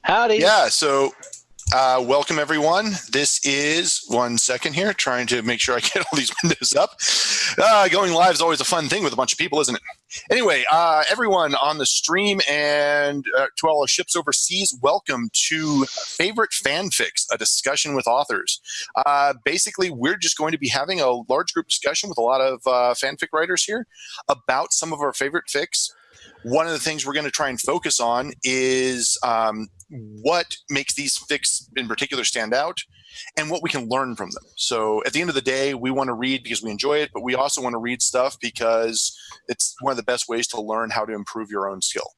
Howdy. Yeah, so welcome everyone. This is, one second here, trying to make sure I get all these windows up. Going live is always a fun thing with a bunch of people, isn't it? Anyway, everyone on the stream and to all our ships overseas, welcome to Favorite Fanfics, a discussion with authors. Basically, we're just going to be having a large group discussion with a lot of fanfic writers here about some of our favorite fics. One of the things we're going to try and focus on is what makes these fics in particular stand out and what we can learn from them. So at the end of the day, we want to read because we enjoy it, but we also want to read stuff because it's one of the best ways to learn how to improve your own skill.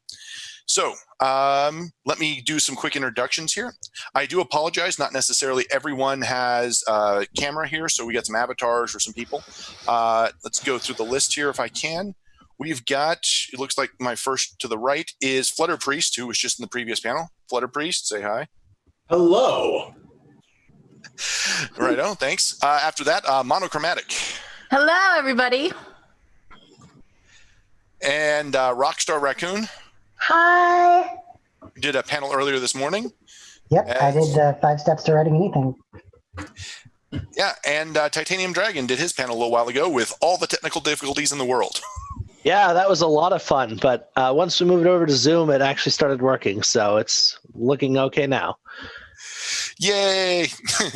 So let me do some quick introductions here. I do apologize. Not necessarily everyone has a camera here, so we got some avatars for some people. Let's go through the list here if I can. We've got, it looks like my first to the right is Flutter Priest, who was just in the previous panel. Flutter Priest, say hi. Hello. Righto, thanks. After that, Monochromatic. Hello, everybody. And Rockstar Raccoon. Hi. Did a panel earlier this morning. Yep, I did 5 steps to writing anything. Yeah, and Titanium Dragon did his panel a little while ago with all the technical difficulties in the world. Yeah, that was a lot of fun, but once we moved over to Zoom, it actually started working, so it's looking okay now. Yay!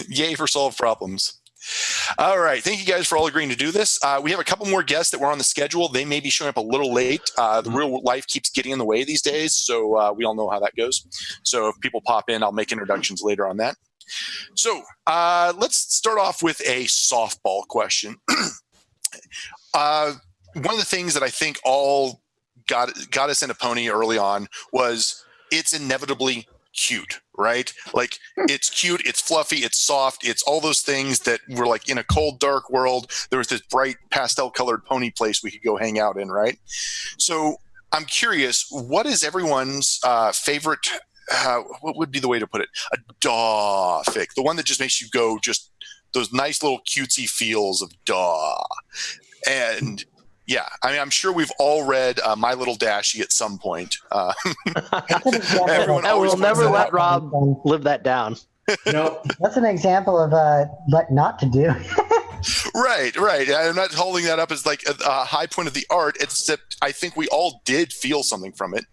Yay for solved problems. All right, thank you guys for all agreeing to do this. We have a couple more guests that were on the schedule. They may be showing up a little late. The real life keeps getting in the way these days, so we all know how that goes. So if people pop in, I'll make introductions later on that. So let's start off with a softball question. One of the things that I think all got us into Pony early on was it's inevitably cute, right? Like it's cute, it's fluffy, it's soft, it's all those things that were like in a cold, dark world. There was this bright pastel colored pony place we could go hang out in, right? So I'm curious, what is everyone's favorite, what would be the way to put it? A daw fic, the one that just makes you go just those nice little cutesy feels of daw. And yeah, I mean, I'm sure we've all read My Little Dashie at some point. Everyone will never let Rob live that down. No, That's an example of what not to do. Right. I'm not holding that up as like a high point of the art, except I think we all did feel something from it.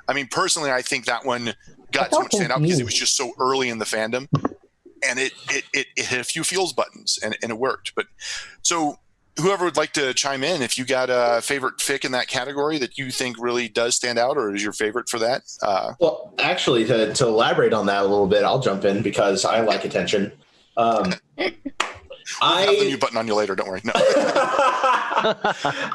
I mean, personally, I think that one got so much stand out because it was just so early in the fandom, and it hit a few feels buttons, and it worked. But so whoever would like to chime in, if you got a favorite fic in that category that you think really does stand out or is your favorite for that? well, actually, to elaborate on that a little bit, I'll jump in because I like attention. I'll have the mute button on you later. Don't worry. No.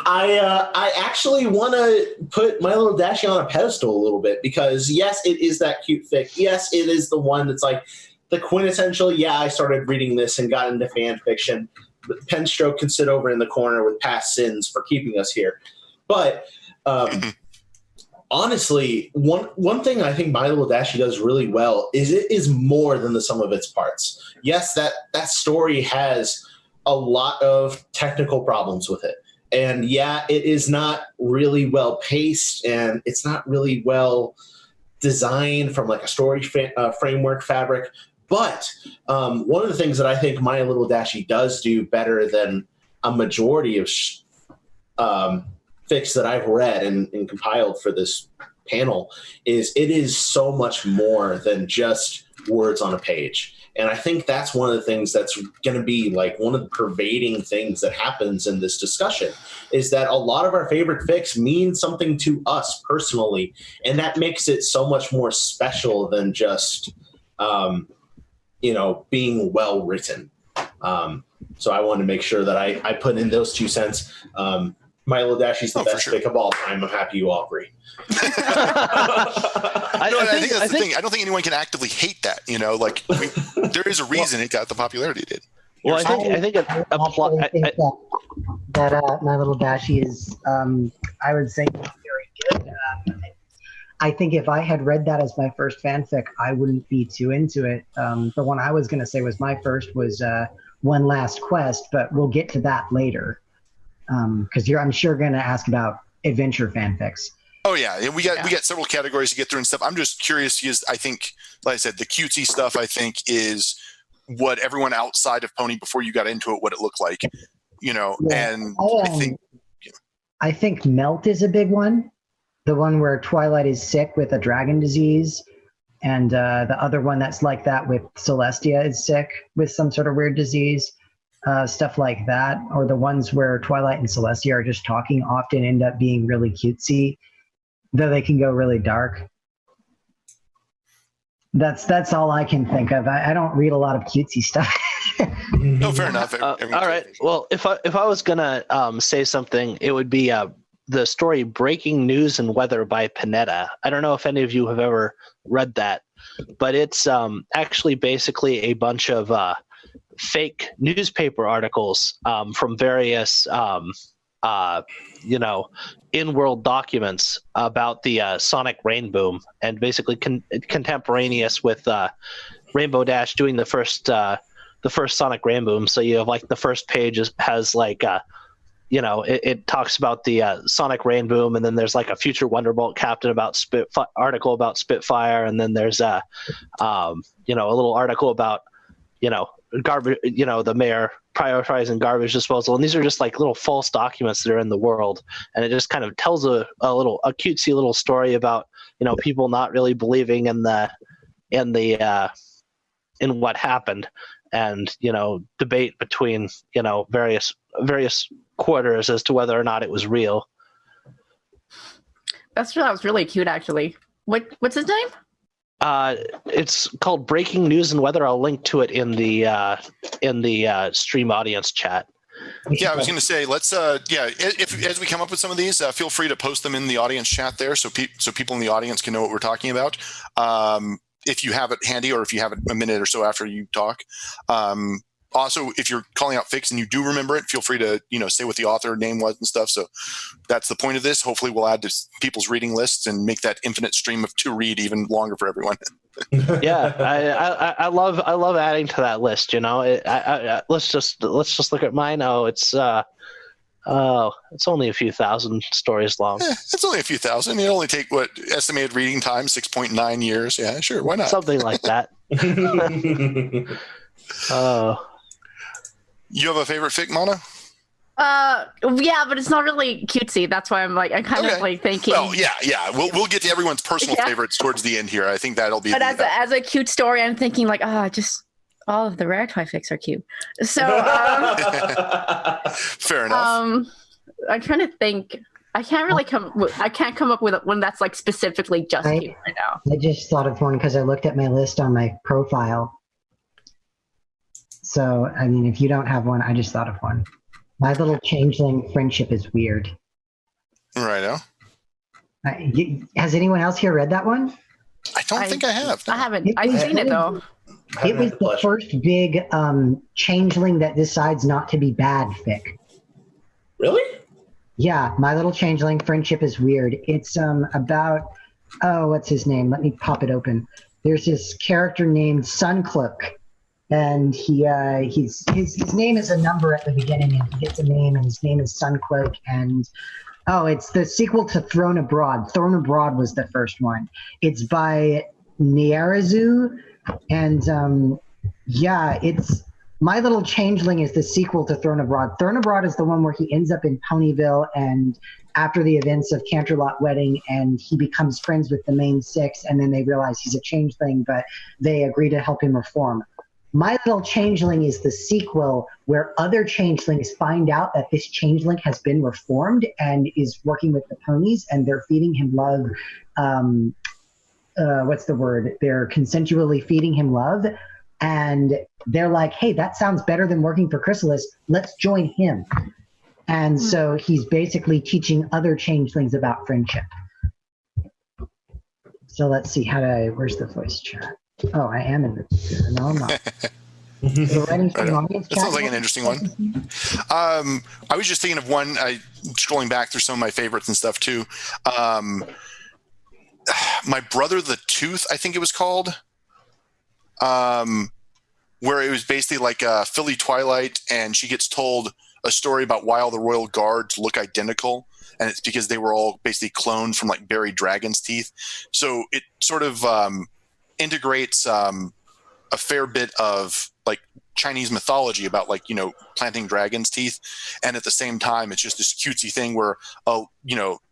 I actually want to put My Little Dashie on a pedestal a little bit because, yes, it is that cute fic. Yes, it is the one that's like the quintessential, yeah, I started reading this and got into fan fiction. Penstroke can sit over in the corner with past sins for keeping us here. But honestly, one thing I think My Little Dashie does really well is it is more than the sum of its parts. Yes, that story has a lot of technical problems with it. And yeah, it is not really well paced and it's not really well designed from like a story framework fabric. But one of the things that I think My Little Dashie does do better than a majority of fics that I've read and compiled for this panel is it is so much more than just words on a page. And I think that's one of the things that's going to be like one of the pervading things that happens in this discussion is that a lot of our favorite fics mean something to us personally. And that makes it so much more special than just being well written. So I wanted to make sure that I put in those 2 cents. My Little Dashie's the best fic of all time. I'm happy you all agree. I think that's the thing. I don't think anyone can actively hate that. There is a reason it got the popularity it did. Well, I think that My Little Dashie is, I would say, very good. I think if I had read that as my first fanfic, I wouldn't be too into it. The one I was going to say was my first was One Last Quest, but we'll get to that later because I'm sure going to ask about adventure fanfics. Oh yeah, we got several categories to get through and stuff. I'm just curious because I think, like I said, the cutesy stuff I think is what everyone outside of Pony before you got into it, what it looked like, Yeah. and I think Melt is a big one. The one where Twilight is sick with a dragon disease, and the other one that's like that with Celestia is sick with some sort of weird disease. Stuff like that, or the ones where Twilight and Celestia are just talking often end up being really cutesy, though they can go really dark. That's all I can think of. I don't read a lot of cutesy stuff. No, fair enough. All right. Well, if I was gonna say something, it would be the story "Breaking News and Weather" by Panetta. I don't know if any of you have ever read that, but it's actually basically a bunch of fake newspaper articles from various in-world documents about the Sonic Rain Boom, and basically contemporaneous with Rainbow Dash doing the first Sonic Rain Boom. So you have like the first page has like it talks about the Sonic Rain Boom, and then there's like a future Wonderbolt captain about article about Spitfire, and then there's a little article about garbage, the mayor prioritizing garbage disposal. And these are just like little false documents that are in the world. And it just kind of tells a cutesy little story about, people not really believing in what happened, and, debate between, various quarters as to whether or not it was real. That was really cute, actually. What's his name? It's called Breaking News and Weather. I'll link to it in the stream audience chat. Yeah, I was going to say, let's if as we come up with some of these, feel free to post them in the audience chat there, so people in the audience can know what we're talking about. If you have it handy, or if you have it a minute or so after you talk. Also, if you're calling out fics and you do remember it, feel free to say what the author name was and stuff. So that's the point of this. Hopefully, we'll add to people's reading lists and make that infinite stream of to read even longer for everyone. Yeah, I love adding to that list. Let's just look at mine. Oh, it's only a few thousand stories long. It's only a few thousand. It only take estimated reading time 6.9 years. Yeah, sure, why not? Something like that. You have a favorite fic, Mana? Yeah, but it's not really cutesy. That's why I'm kind of like thinking. Well, yeah. We'll get to everyone's personal favorites towards the end here. I think that'll be. But as a cute story, I'm thinking just all of the rare toy fics are cute. So fair enough. I'm trying to think. I can't come up with one that's like specifically just cute right now. I just thought of one because I looked at my list on my profile. So, I mean, if you don't have one, I just thought of one. My Little Changeling Friendship is Weird. Righto. Has anyone else here read that one? I don't think I have. No. I haven't. I've seen it, though. It was the first big changeling that decides not to be bad fic. Really? Yeah, My Little Changeling Friendship is Weird. It's about, what's his name? Let me pop it open. There's this character named Suncloak. And his name is a number at the beginning, and he gets a name, and his name is Suncloak. And it's the sequel to Thrown Abroad. Thrown Abroad was the first one. It's by Niarazu, and it's My Little Changeling is the sequel to Thrown Abroad. Thrown Abroad is the one where he ends up in Ponyville, and after the events of Canterlot Wedding, and he becomes friends with the main six, and then they realize he's a changeling, but they agree to help him reform. My Little Changeling is the sequel where other changelings find out that this changeling has been reformed and is working with the ponies, and they're feeding him love. What's the word? They're consensually feeding him love. And they're like, hey, that sounds better than working for Chrysalis. Let's join him. And so he's basically teaching other changelings about friendship. So let's see, where's the voice chat? Oh, I am in the. No, I'm not. That sounds like an interesting one. I was just thinking of one. Scrolling back through some of my favorites and stuff too. My Brother the Tooth, I think it was called. Where it was basically like Philly Twilight, and she gets told a story about why all the royal guards look identical. and it's because they were all basically cloned from like buried dragon's teeth. So it sort of integrates a fair bit of like Chinese mythology about like, you know, planting dragon's teeth, and at the same time it's just this cutesy thing where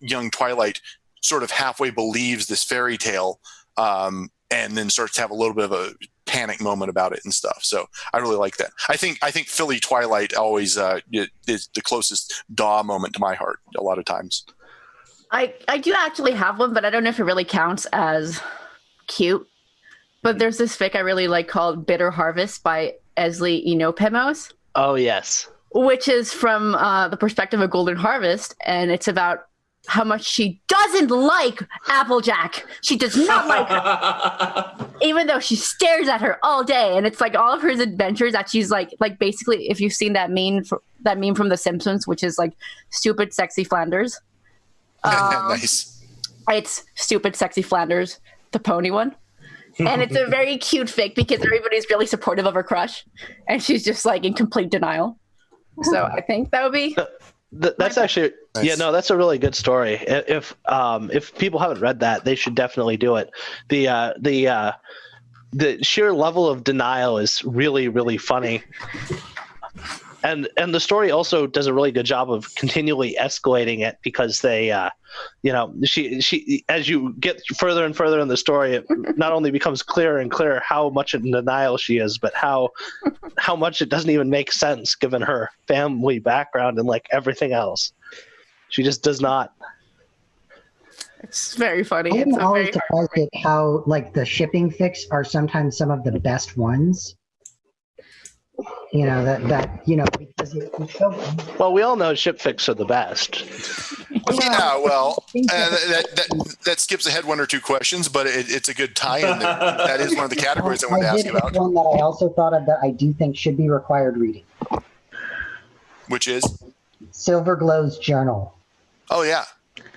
young Twilight sort of halfway believes this fairy tale, and then starts to have a little bit of a panic moment about it and stuff. So I really like that. I think Philly Twilight always is the closest Daw moment to my heart a lot of times. I do actually have one, but I don't know if it really counts as cute. But there's this fic I really like called Bitter Harvest by Esli Inopemos. Oh, yes. Which is from the perspective of Golden Harvest, and it's about how much she doesn't like Applejack. She does not like her. Even though she stares at her all day. And it's like all of her adventures that she's like basically, if you've seen that meme from The Simpsons, which is like stupid, sexy Flanders. Nice. It's stupid, sexy Flanders, the pony one. And it's a very cute fic because everybody's really supportive of her crush. And she's just like in complete denial. So I think that would be... That's actually nice. Yeah, no, that's a really good story. If people haven't read that, they should definitely do it. The sheer level of denial is really, really funny. And the story also does a really good job of continually escalating it because they she as you get further and further in the story, it not only becomes clearer and clearer how much in denial she is, but how much it doesn't even make sense given her family background and like everything else. She just does not. It's very funny. I'm always surprised at how like the shipping fics are sometimes some of the best ones. You know that because it's so. Well, we all know ship fics are the best. Yeah, well, that skips ahead one or two questions, but it's a good tie-in there. That is one of the categories I wanted to ask about. One that I also thought of that I do think should be required reading. Which is? Silverglow's Journal. Oh, yeah.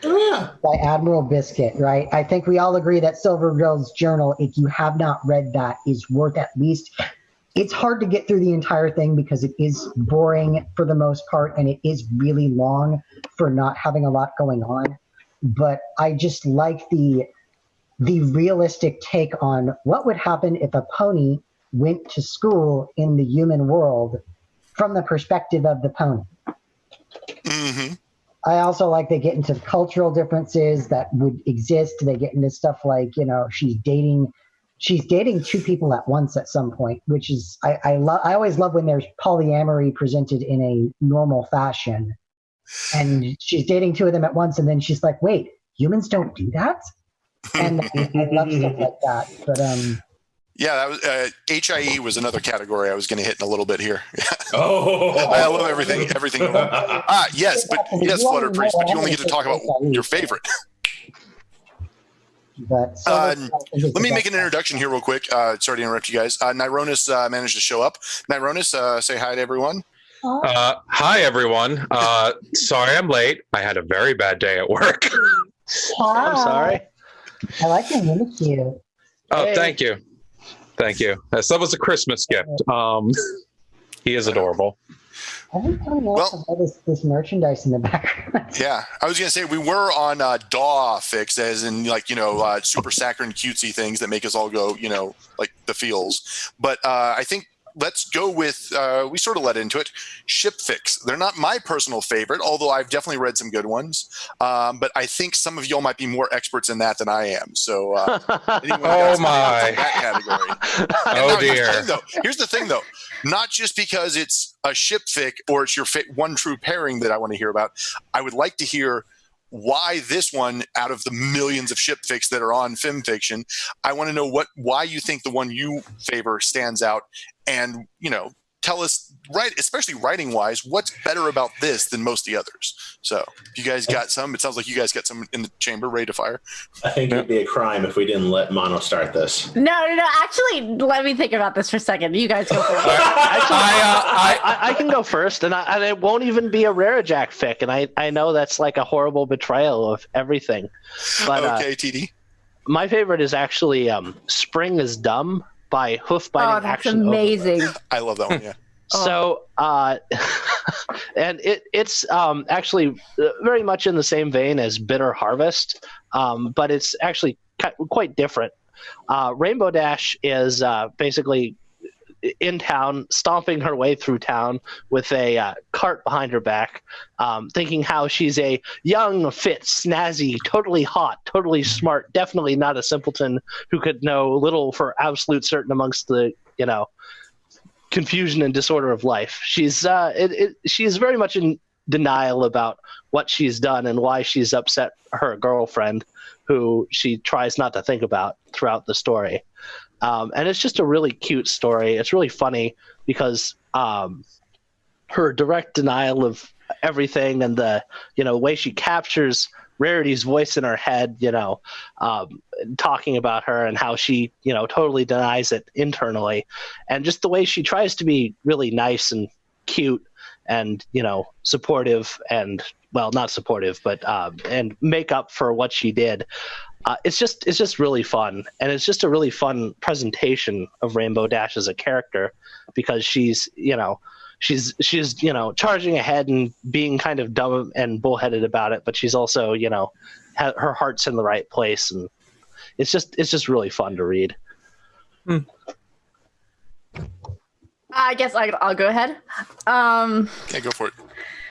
By Admiral Biscuit, right? I think we all agree that Silverglow's Journal, if you have not read that, is worth at least... It's hard to get through the entire thing because it is boring for the most part, and it is really long for not having a lot going on. But I just like the realistic take on what would happen if a pony went to school in the human world from the perspective of the pony. Mm-hmm. I also like they get into cultural differences that would exist. They get into stuff like, she's dating two people at once at some point, which is I always love when there's polyamory presented in a normal fashion, and she's dating two of them at once, and then she's like, "Wait, humans don't do that?" And I love stuff like that. But yeah, that was HIE was another category I was going to hit in a little bit here. Oh, I love everything. Yes, Flutter Priest, but you only get to talk about your favorite. But let me make an introduction here real quick. Sorry to interrupt you guys. Nyronis managed to show up. Nyronis, say hi to everyone. Hi, everyone. Sorry I'm late. I had a very bad day at work. I'm sorry. I like your manicure. Oh, hey. Thank you. That was a Christmas gift. He is adorable. Everything else about this merchandise in the background. Yeah, I was going to say we were on DAW fix, as in super saccharine cutesy things that make us all go, like the feels. But I think let's go with, we sort of led into it, ship fix. They're not my personal favorite, although I've definitely read some good ones. But I think some of y'all might be more experts in that than I am. So oh my. That category. Oh dear. Here's the thing though. Not just because it's a ship fic or it's your one true pairing that I want to hear about. I would like to hear why this one, out of the millions of ship fics that are on Fanfiction, I want to know why you think the one you favor stands out, and tell us, especially writing wise, what's better about this than most of the others. So if you guys got some, it sounds like you guys got some in the chamber ready to fire. I think it'd be a crime if we didn't let Mono start this. No. Actually, let me think about this for a second. You guys go first. I can go first, and it won't even be a Rarajack fic, and I know that's like a horrible betrayal of everything. But, okay, TD. My favorite is actually Spring is Dumb by Hoof Biting That's Action amazing. I love that one, yeah. So and it's actually very much in the same vein as Bitter Harvest, but it's actually quite different. Rainbow Dash is basically in town, stomping her way through town with a cart behind her back, thinking how she's a young, fit, snazzy, totally hot, totally smart, definitely not a simpleton who could know little for absolute certain amongst the, confusion and disorder of life. She's very much in denial about what she's done and why she's upset her girlfriend, who she tries not to think about throughout the story. And it's just a really cute story. It's really funny because her direct denial of everything and the way she captures Rarity's voice in her head, talking about her and how she, totally denies it internally. And just the way she tries to be really nice and cute and, supportive and, well, not supportive, but and make up for what she did. It's just really fun. And it's just a really fun presentation of Rainbow Dash as a character because she's charging ahead and being kind of dumb and bullheaded about it, but she's also, her heart's in the right place, and it's just really fun to read. I guess I'll go ahead. Okay, go for it.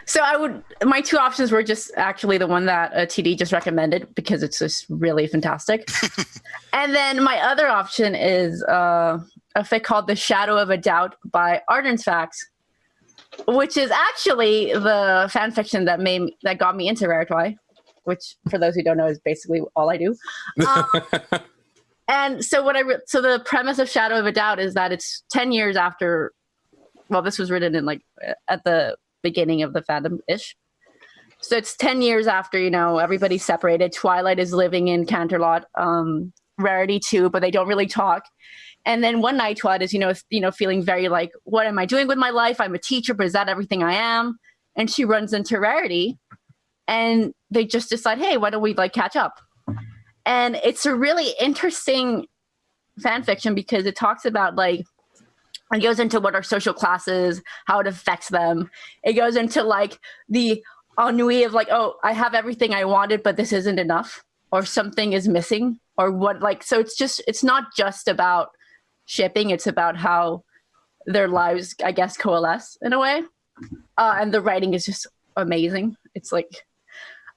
So my two options were just actually the one that TD just recommended because it's just really fantastic. And then my other option is a fic called The Shadow of a Doubt by Arden's Facts, which is actually the fan fiction that got me into Raritwi, which for those who don't know is basically all I do. And so so the premise of Shadow of a Doubt is that it's 10 years after, well, this was written in at the beginning of the fandom-ish. So it's 10 years after, everybody's separated. Twilight is living in Canterlot, Rarity too, but they don't really talk. And then one night Twilight is, feeling very like, what am I doing with my life? I'm a teacher, but is that everything I am? And she runs into Rarity and they just decide, hey, why don't we catch up? And it's a really interesting fan fiction because it talks about it goes into what are social classes, how it affects them. It goes into the ennui of oh, I have everything I wanted, but this isn't enough, or something is missing, or what so it's not just about shipping, it's about how their lives, I guess, coalesce in a way. And the writing is just amazing. It's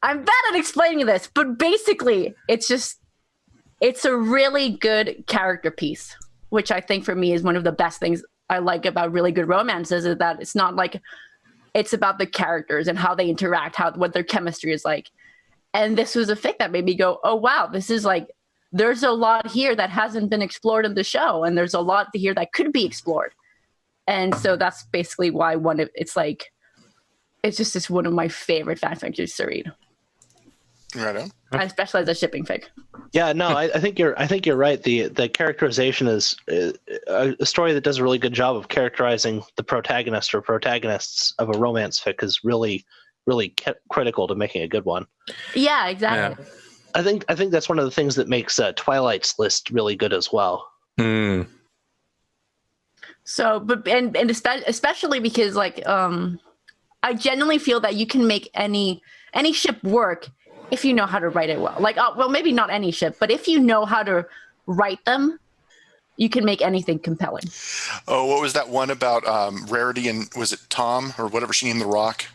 I'm bad at explaining this, but basically it's a really good character piece, which I think for me is one of the best things I like about really good romances, is that it's not it's about the characters and how they interact, what their chemistry is like. And this was a fic that made me go, oh wow, this is there's a lot here that hasn't been explored in the show, and there's a lot here that could be explored. And so that's basically why it's just one of my favorite fan fictions to read. Right on. Especially as a shipping fic. Yeah, no, I think you're right. The characterization is a story that does a really good job of characterizing the protagonist or protagonists of a romance fic is really, really critical to making a good one. Yeah, exactly. Yeah. I think that's one of the things that makes Twilight's list really good as well. Mm. So, but especially because I genuinely feel that you can make any ship work if you know how to write it well. Well, maybe not any ship, but if you know how to write them, you can make anything compelling. Oh, what was that one about Rarity and was it Tom or whatever she named the rock?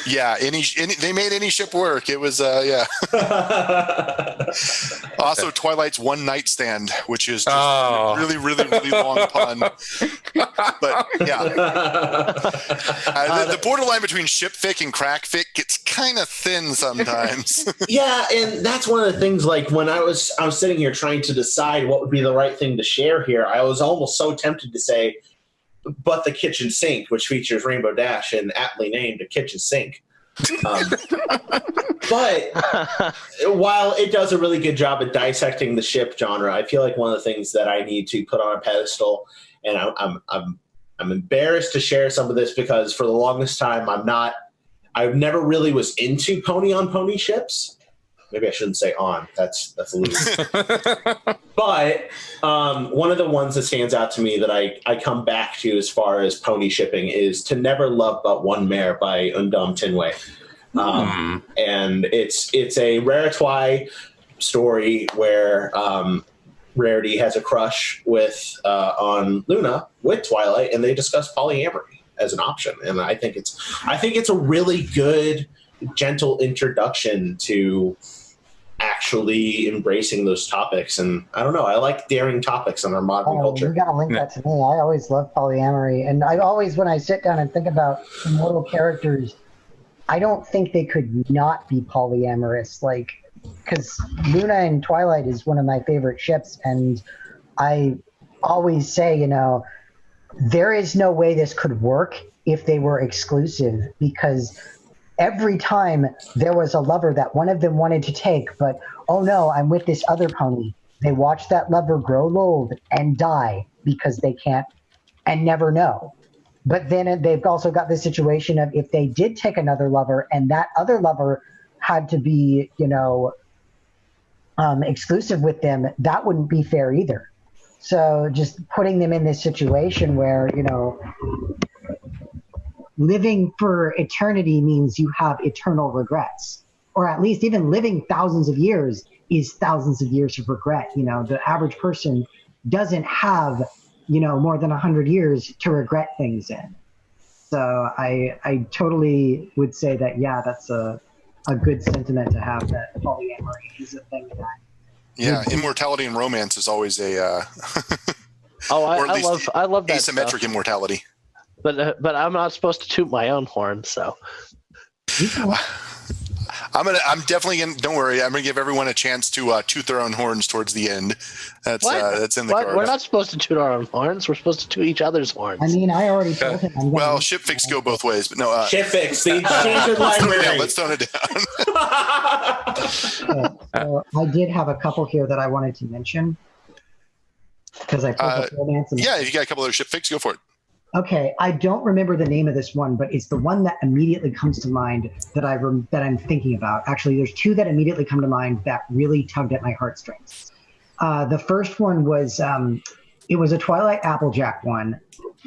Yeah, they made any ship work. It was yeah. Also, Twilight's One Night Stand, which is just a really, really, really long pun. But yeah, the borderline between ship fic and crack fic gets kind of thin sometimes. Yeah, and that's one of the things. When I was sitting here trying to decide what would be the right thing to share here, I was almost so tempted to say, but the kitchen sink, which features Rainbow Dash and aptly named a kitchen sink. But while it does a really good job at dissecting the ship genre, I feel like one of the things that I need to put on a pedestal, and I'm embarrassed to share some of this because for the longest time I never really was into pony on pony ships. maybe I shouldn't say on. That's loose. But one of the ones that stands out to me that I come back to as far as pony shipping is To Never Love But One Mare by Undam Tinway. And it's a Raritwi story where Rarity has a crush on Luna with Twilight, and they discuss polyamory as an option. And I think it's a really good, gentle introduction to actually embracing those topics. And I don't know, I like daring topics in our modern culture. You gotta link that to me. I always love polyamory, and I always, when I sit down and think about immortal characters, I don't think they could not be polyamorous, like, because Luna and Twilight is one of my favorite ships, and I always say, there is no way this could work if they were exclusive, because every time there was a lover that one of them wanted to take, but, oh no, I'm with this other pony, they watch that lover grow old and die because they can't and never know. But then they've also got this situation of if they did take another lover and that other lover had to be, exclusive with them, that wouldn't be fair either. So just putting them in this situation where, living for eternity means you have eternal regrets, or at least even living thousands of years is thousands of years of regret. The average person doesn't have, more than 100 years to regret things in. So I totally would say that, yeah, that's a good sentiment to have, that polyamory is a thing that. Yeah, immortality in romance is always a. I love that asymmetric stuff. Immortality. But I'm not supposed to toot my own horn, so. I'm definitely gonna. Don't worry, I'm gonna give everyone a chance to toot their own horns towards the end. That's in the cards. We're not supposed to toot our own horns. We're supposed to toot each other's horns. I mean, I already told him. Ship fics go both ways, but no. Ship fics, the exchange library. Let's tone it down. So I did have a couple here that I wanted to mention because I put romance. Yeah, if you got a couple other ship fics, go for it. Okay, I don't remember the name of this one, but it's the one that immediately comes to mind that I'm thinking about. Actually, there's two that immediately come to mind that really tugged at my heartstrings. The first one was it was a Twilight Applejack one,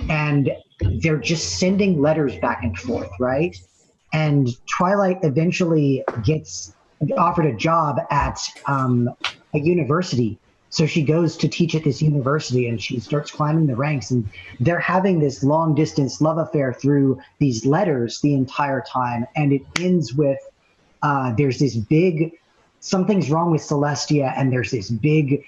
and they're just sending letters back and forth, right? And Twilight eventually gets offered a job at a university. So she goes to teach at this university, and she starts climbing the ranks, and they're having this long distance love affair through these letters the entire time. And it ends with there's this big, something's wrong with Celestia, and there's this big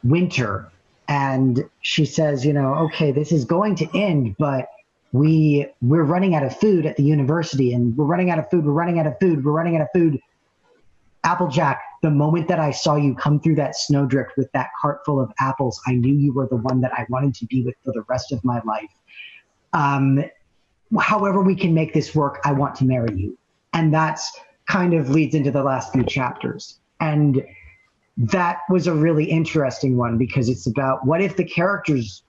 winter. And she says, okay, this is going to end, but we're running out of food at the university, and we're running out of food. Applejack, the moment that I saw you come through that snowdrift with that cart full of apples, I knew you were the one that I wanted to be with for the rest of my life. However we can make this work, I want to marry you. And that's kind of leads into the last few chapters. And that was a really interesting one because it's about what if the characters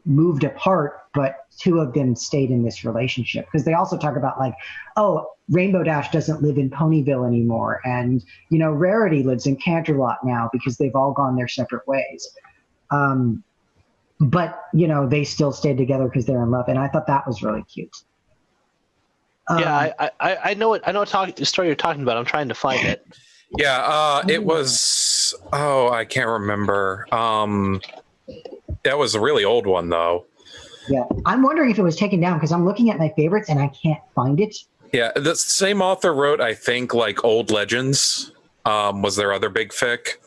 moved apart, but two of them stayed in this relationship? Because they also talk about Rainbow Dash doesn't live in Ponyville anymore, and Rarity lives in Canterlot now because they've all gone their separate ways. But they still stayed together because they're in love, and I thought that was really cute. Yeah, I know it. I know the story you're talking about. I'm trying to find it. Yeah, it was. Oh, I can't remember. That was a really old one, though. Yeah, I'm wondering if it was taken down because I'm looking at my favorites and I can't find it. Yeah, the same author wrote, I think, Old Legends. Was their other big fic?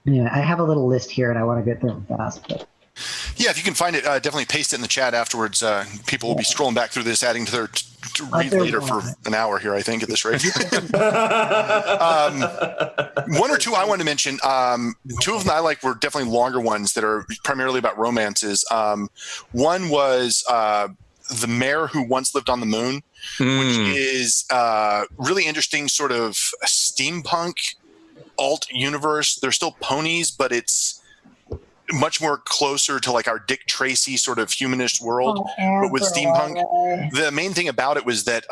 Yeah, I have a little list here and I want to get them fast. But... Yeah, if you can find it, definitely paste it in the chat afterwards. People will be scrolling back through this, adding to their to read later for an hour here, I think, at this rate. One or two I want to mention. Two of them I like were definitely longer ones that are primarily about romances. One was The Mare Who Once Lived on the Moon, which is really interesting sort of steampunk alt universe. They're still ponies, but it's much more closer to our Dick Tracy sort of humanist world, but with steampunk. The main thing about it was that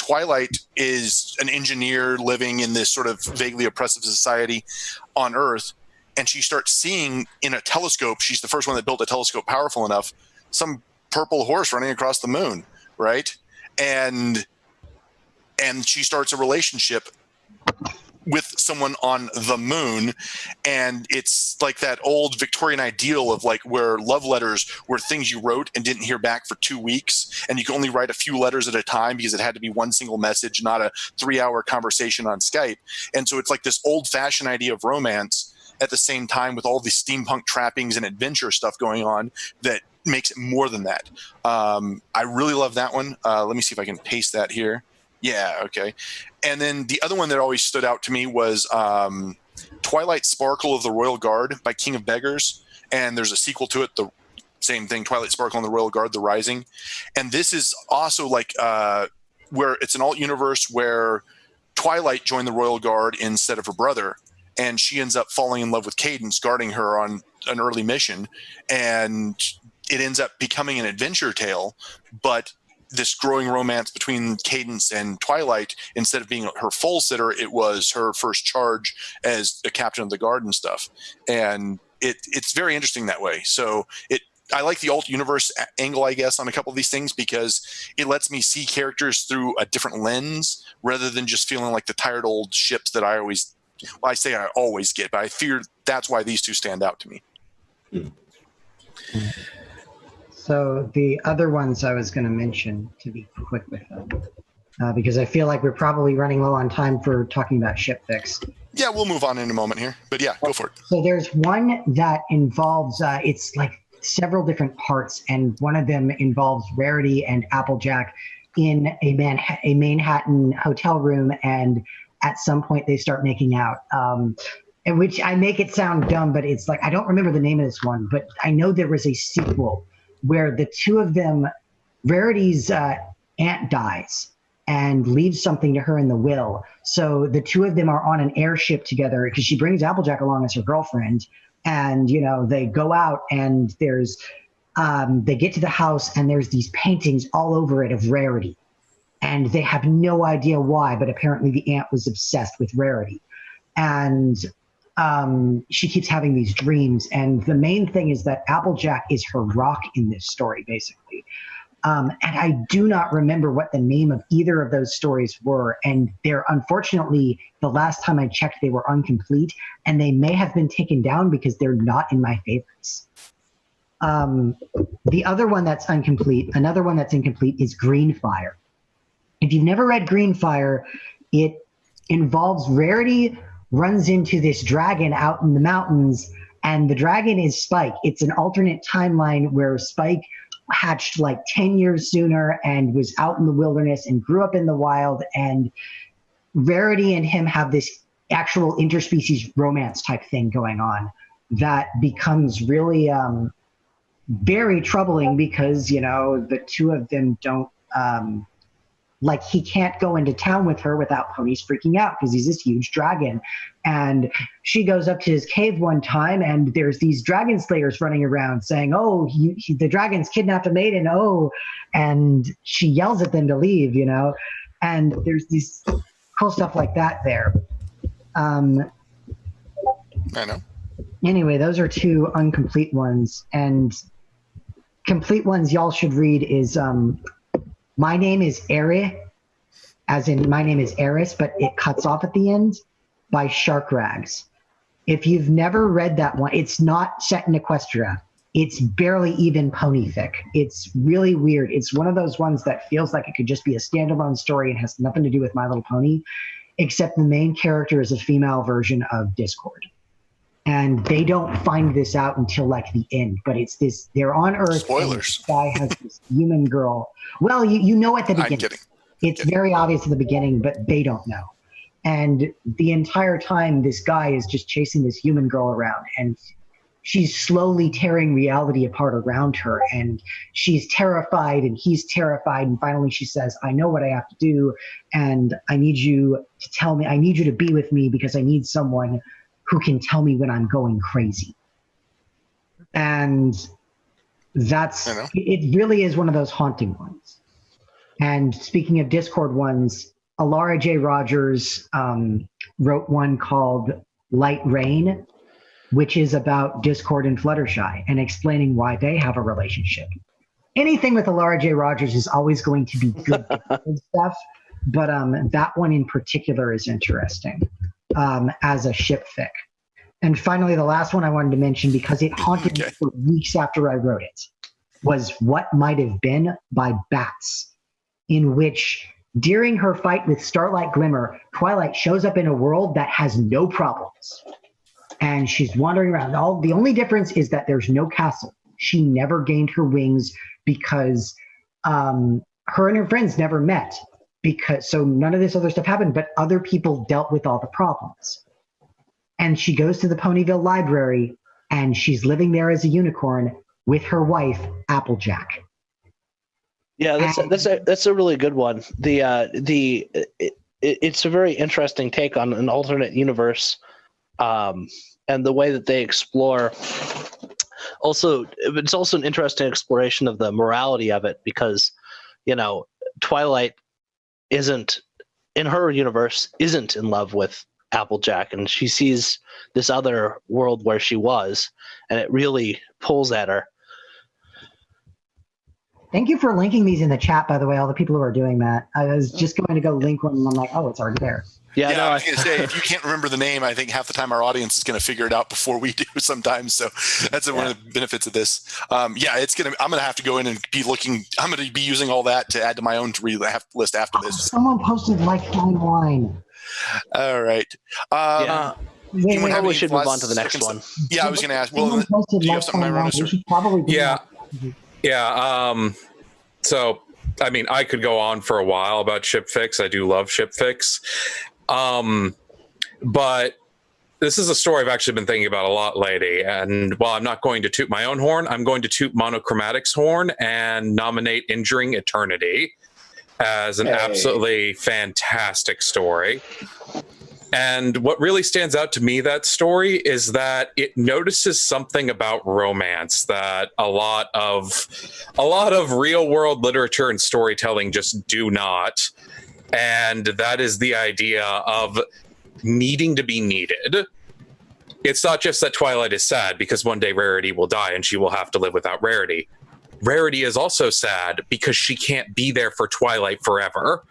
Twilight is an engineer living in this sort of vaguely oppressive society on Earth, and she starts seeing in a telescope, she's the first one that built a telescope powerful enough, some purple horse running across the moon, right? And she starts a relationship with someone on the moon, and it's like that old Victorian ideal of like where love letters were things you wrote and didn't hear back for 2 weeks, and you could only write a few letters at a time because it had to be one single message, not a 3-hour conversation on Skype. And so it's like this old-fashioned idea of romance at the same time with all the steampunk trappings and adventure stuff going on that makes it more than that. I really love that one. Let me see if I can paste that here. Yeah, okay. And then the other one that always stood out to me was Twilight Sparkle of the Royal Guard by King of Beggars. And there's a sequel to it, the same thing, Twilight Sparkle and the Royal Guard, The Rising. And this is also like where it's an alt universe where Twilight joined the Royal Guard instead of her brother. And she ends up falling in love with Cadence, guarding her on an early mission. And it ends up becoming an adventure tale, but this growing romance between Cadence and Twilight, instead of being her full sitter, it was her first charge as a captain of the guard and stuff. And it's very interesting that way. So I like the alt universe angle, I guess, on a couple of these things because it lets me see characters through a different lens rather than just feeling like the tired old ships that I always get, but I fear that's why these two stand out to me. So the other ones I was going to mention, to be quick with them, because I feel like we're probably running low on time for talking about ship fix. Yeah, we'll move on in a moment here, but yeah, go for it. So there's one that involves, it's like several different parts, and one of them involves Rarity and Applejack in a Manhattan hotel room, and at some point they start making out. In which I make it sound dumb, but it's like, I don't remember the name of this one, but I know there was a sequel where the two of them, Rarity's aunt dies and leaves something to her in the will. So the two of them are on an airship together because she brings Applejack along as her girlfriend. And, you know, they go out and there's, they get to the house and there's these paintings all over it of Rarity. And they have no idea why, but apparently the aunt was obsessed with Rarity. And she keeps having these dreams, and the main thing is that Applejack is her rock in this story, basically. And I do not remember what the name of either of those stories were, and they're unfortunately, the last time I checked, they were incomplete, and they may have been taken down because they're not in my favorites. The other one that's incomplete, another one that's incomplete is Greenfire. If you've never read Greenfire, it involves Rarity runs into this dragon out in the mountains, and the dragon is Spike. It's an alternate timeline where Spike hatched like 10 years sooner and was out in the wilderness and grew up in the wild, and Rarity and him have this actual interspecies romance type thing going on that becomes really very troubling because, you know, the two of them don't like, he can't go into town with her without Pony's freaking out because he's this huge dragon. And she goes up to his cave one time and there's these dragon slayers running around saying, oh, the dragon's kidnapped a maiden, oh. And she yells at them to leave, you know. And there's these cool stuff like that there. I know. Anyway, those are two incomplete ones. And complete ones y'all should read is... My Name is Eris, as in My Name is Eris, but it cuts off at the end, by Shark Rags. If you've never read that one, it's not set in Equestria. It's barely even ponyfic. It's really weird. It's one of those ones that feels like it could just be a standalone story and has nothing to do with My Little Pony, except the main character is a female version of Discord. And they don't find this out until like the end, but it's this, they're on Earth. Spoilers. And this guy has this human girl. Well, you know at the beginning. I'm kidding. It's very obvious at the beginning, but they don't know. And the entire time, this guy is just chasing this human girl around, and she's slowly tearing reality apart around her. And she's terrified, and he's terrified. And finally she says, I know what I have to do. And I need you to tell me, I need you to be with me because I need someone who can tell me when I'm going crazy. And that's, it really is one of those haunting ones. And speaking of Discord ones, Alara J. Rogers wrote one called Light Rain, which is about Discord and Fluttershy and explaining why they have a relationship. Anything with Alara J. Rogers is always going to be good stuff, but that one in particular is interesting as a ship fic. And finally, the last one I wanted to mention, because it haunted me for weeks after I wrote it, was What Might Have Been by Bats, in which during her fight with Starlight Glimmer, Twilight shows up in a world that has no problems. And she's wandering around. The only difference is that there's no castle. She never gained her wings because her and her friends never met. So none of this other stuff happened, but other people dealt with all the problems. And she goes to the Ponyville Library, and she's living there as a unicorn with her wife, Applejack. Yeah, that's a really good one. It's a very interesting take on an alternate universe, and the way that they explore. Also, it's also an interesting exploration of the morality of it, because Twilight isn't in her universe isn't in love with Applejack, and she sees this other world where she was, and it really pulls at her. Thank you for linking these in the chat, by the way, all the people who are doing that. I was just going to go link one, and I'm like, oh, it's already there. Yeah, no, I was going to say, if you can't remember the name, I think half the time our audience is going to figure it out before we do sometimes. So that's one of the benefits of this. I'm going to have to go in and be looking. I'm going to be using all that to add to my own to-read list after this. Someone posted like fine wine. All right. We probably should move on to the next one. Yeah, I was going to ask. Well, do you have something, Myronis? So, I mean, I could go on for a while about ship fics. I do love ship fics. But this is a story I've actually been thinking about a lot lately. And while I'm not going to toot my own horn, I'm going to toot Monochromatic's horn and nominate Injuring Eternity as an absolutely fantastic story. And what really stands out to me, that story, is that it notices something about romance that a lot of real world literature and storytelling just do not. And that is the idea of needing to be needed. It's not just that Twilight is sad because one day Rarity will die and she will have to live without Rarity. Rarity is also sad because she can't be there for Twilight forever.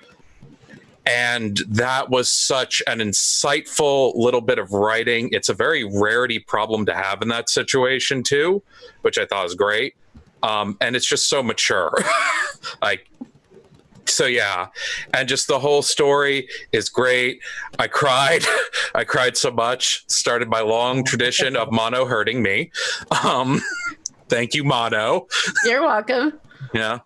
And that was such an insightful little bit of writing. It's a very Rarity problem to have in that situation too, which I thought was great. And it's just so mature. And just the whole story is great. I cried. I cried so much. Started my long tradition of Mono hurting me. Thank you, Mono. You're welcome. Yeah.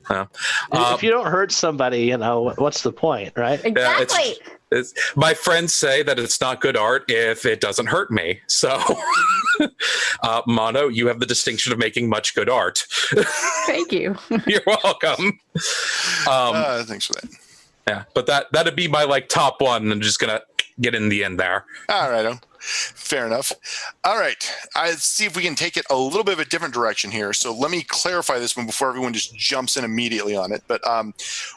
If you don't hurt somebody, what's the point, right? Exactly. It's, my friends say that it's not good art if it doesn't hurt me. So, Mono, you have the distinction of making much good art. Thank you. You're welcome. Thanks for that. Yeah, but that'd be my top one. I'm just gonna get in the end there. All right. Fair enough. All right. Let's see if we can take it a little bit of a different direction here. So let me clarify this one before everyone just jumps in immediately on it. But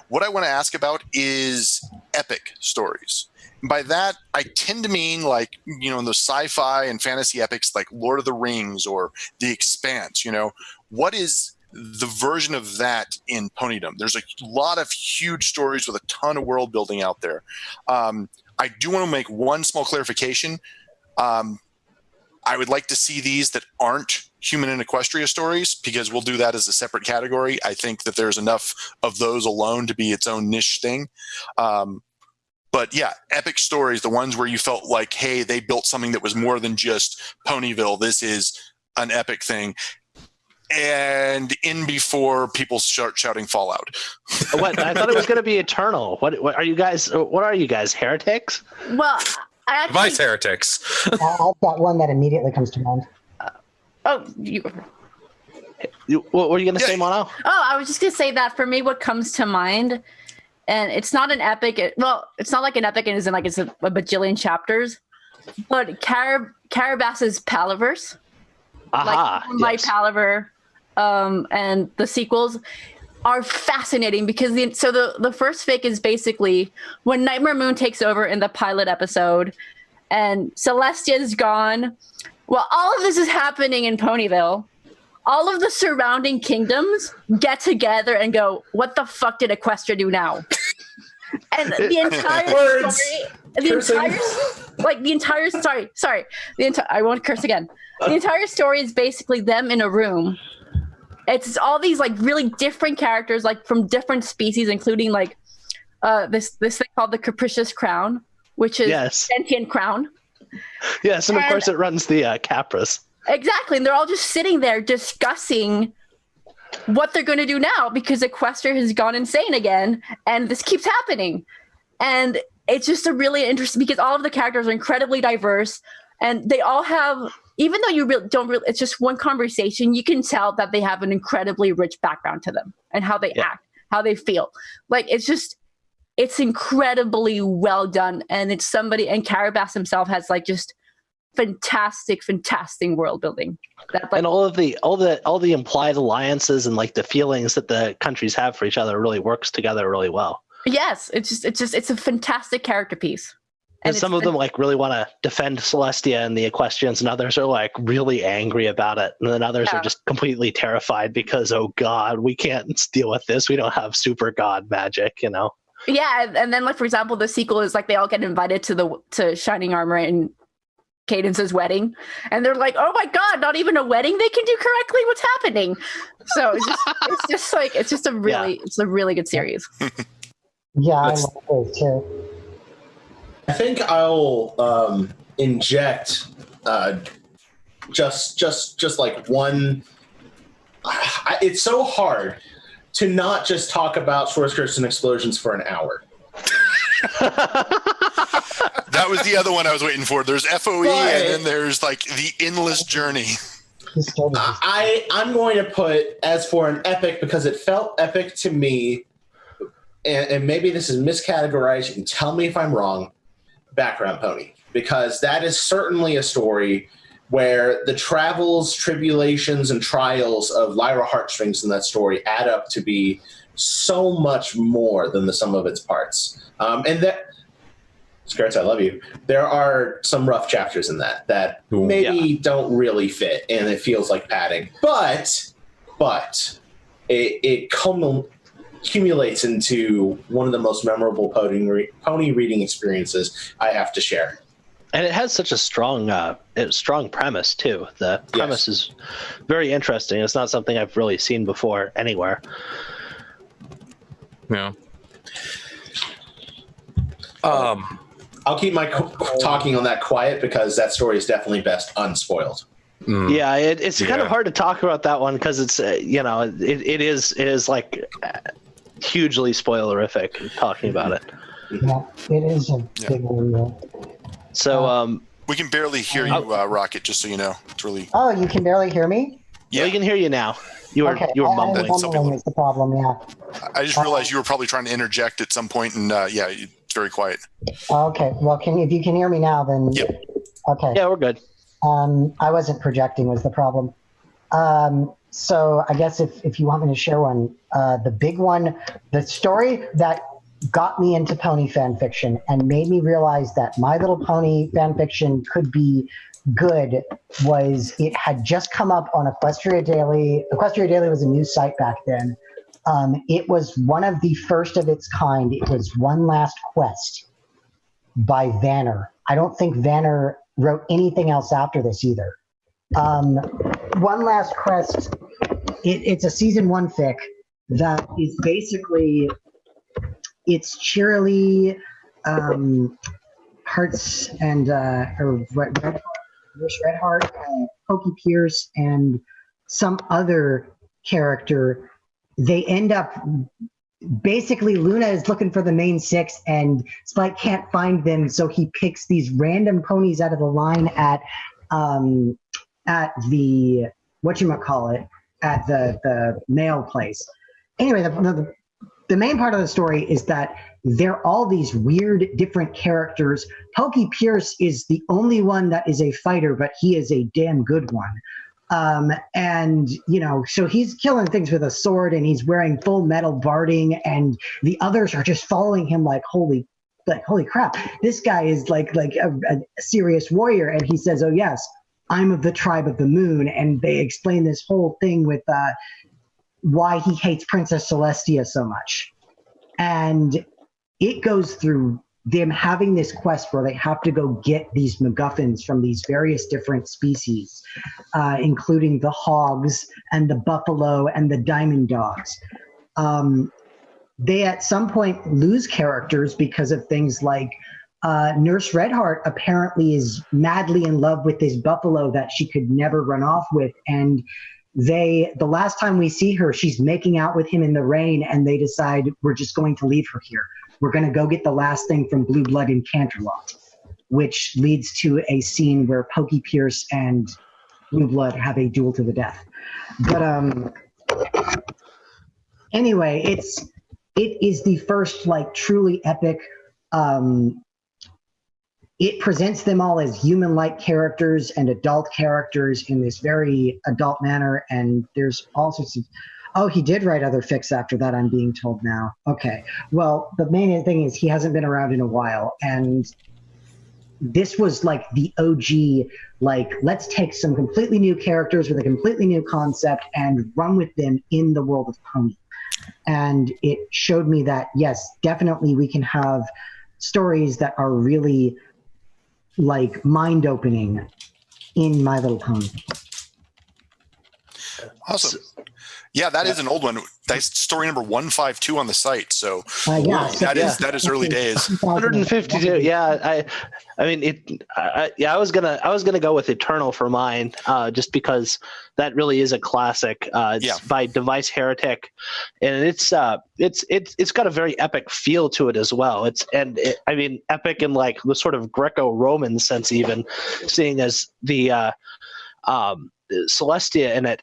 what I want to ask about is epic stories. By that, I tend to mean in those sci-fi and fantasy epics like Lord of the Rings or The Expanse. What is the version of that in Ponydom? There's a lot of huge stories with a ton of world building out there. I do want to make one small clarification. I would like to see these that aren't human and Equestria stories, because we'll do that as a separate category. I think that there's enough of those alone to be its own niche thing. But yeah, epic stories, the ones where you felt like, hey, they built something that was more than just Ponyville. This is an epic thing. And in before people start shouting Fallout. What? I thought it was going to be Eternal. What are you guys? What are you guys? Heretics? Well, Vice heretics. I've got one that immediately comes to mind. What were you going to say, Mono? Oh, I was just going to say that for me, what comes to mind, and it's not an epic. It's not like an epic, and it's a bajillion chapters. But Carabass's Palaverse, My Palaver, and the sequels. are fascinating because the first fic is basically when Nightmare Moon takes over in the pilot episode and Celestia's gone. Well, all of this is happening in Ponyville. All of the surrounding kingdoms get together and go, what the fuck did Equestria do now? And the entire story, I won't curse again. The entire story is basically them in a room. It's all these like really different characters, like from different species, including like this thing called the Capricious Crown, which is sentient crown. Yes, and of course it runs the Capras. Exactly, and they're all just sitting there discussing what they're going to do now because Equestria has gone insane again, and this keeps happening. And it's just a really interesting because all of the characters are incredibly diverse, and they all have, even though you it's just one conversation, you can tell that they have an incredibly rich background to them and how they act, how they feel. Like it's incredibly well done, and it's somebody, and Carabas himself has like just fantastic world building. And all the implied alliances and like the feelings that the countries have for each other really works together really well. Yes, it's a fantastic character piece. And some of them like really want to defend Celestia and the Equestrians, and others are like really angry about it, and then others are just completely terrified because, oh God, we can't deal with this. We don't have super god magic, you know. Yeah, and then like for example, the sequel is like they all get invited to Shining Armor and Cadence's wedding, and they're like, "Oh my God, not even a wedding they can do correctly. What's happening?" So it's just a really good series. Yeah, I love those too. I think I'll inject just like one. It's so hard to not just talk about Source Curse and Explosions for an hour. That was the other one I was waiting for. There's FOE, and then there's like the endless journey. I'm going to put as for an epic because it felt epic to me, and maybe this is miscategorized. You can tell me if I'm wrong. Background Pony, because that is certainly a story where the travels, tribulations, and trials of Lyra Heartstrings in that story add up to be so much more than the sum of its parts. And that, Skirts, I love you. There are some rough chapters in that maybe don't really fit, and it feels like padding. But it accumulates into one of the most memorable pony reading experiences I have to share. And it has such a strong premise too. The premise is very interesting. It's not something I've really seen before anywhere. Yeah. I'll keep my talking on that quiet because that story is definitely best unspoiled. Yeah, it's kind of hard to talk about that one because it's it is like hugely spoilerific talking about it. Yeah, it is a big one. So we can barely hear you, Rocket. Just so you know, it's really. Oh, you can barely hear me? Yeah, we can hear you now. You were mumbling. Mumbling is the problem. Yeah. I just realized you were probably trying to interject at some point, and it's very quiet. Okay. Well, if you can hear me now, then. Yep. Okay. Yeah, we're good. I wasn't projecting was the problem. So I guess if you want me to share one, the big one, the story that got me into pony fan fiction and made me realize that My Little Pony fan fiction could be good was it had just come up on Equestria Daily. Equestria Daily was a news site back then. It was one of the first of its kind. It was One Last Quest by Vanner. I don't think Vanner wrote anything else after this either. One Last Quest, it's a season 1 fic that is basically, it's cheerily Hearts and Redheart, Pokey Pierce, and some other character. They end up basically Luna is looking for the main 6 and Spike can't find them, so he picks these random ponies out of the line at the at the mail place. Anyway, the main part of the story is that they're all these weird different characters. Pokey Pierce is the only one that is a fighter, but he is a damn good one. And, so he's killing things with a sword and he's wearing full metal barding and the others are just following him like, holy crap, this guy is like a serious warrior. And he says, oh yes, I'm of the tribe of the moon. And they explain this whole thing with why he hates Princess Celestia so much. And it goes through them having this quest where they have to go get these MacGuffins from these various different species, including the hogs and the buffalo and the diamond dogs. They at some point lose characters because of things like Nurse Redheart apparently is madly in love with this buffalo that she could never run off with. And the last time we see her, she's making out with him in the rain and they decide we're just going to leave her here. We're going to go get the last thing from Blue Blood in Canterlot, which leads to a scene where Pokey Pierce and Blue Blood have a duel to the death. But anyway, it is the first like truly epic. It presents them all as human-like characters and adult characters in this very adult manner, and there's all sorts of. Oh, he did write other fics after that, I'm being told now. Okay. Well, the main thing is he hasn't been around in a while. And this was like the OG, like, let's take some completely new characters with a completely new concept and run with them in the world of Pony. And it showed me that, yes, definitely we can have stories that are really, like, mind-opening in My Little Pony. Awesome. Yeah, that is an old one. That's story number 152 on the site. So that is early days. 152. Yeah, I mean, I was gonna go with Eternal for mine, just because that really is a classic. It's by Device Heretic, and it's got a very epic feel to it as well. I mean, epic in like the sort of Greco-Roman sense, even seeing as the Celestia in it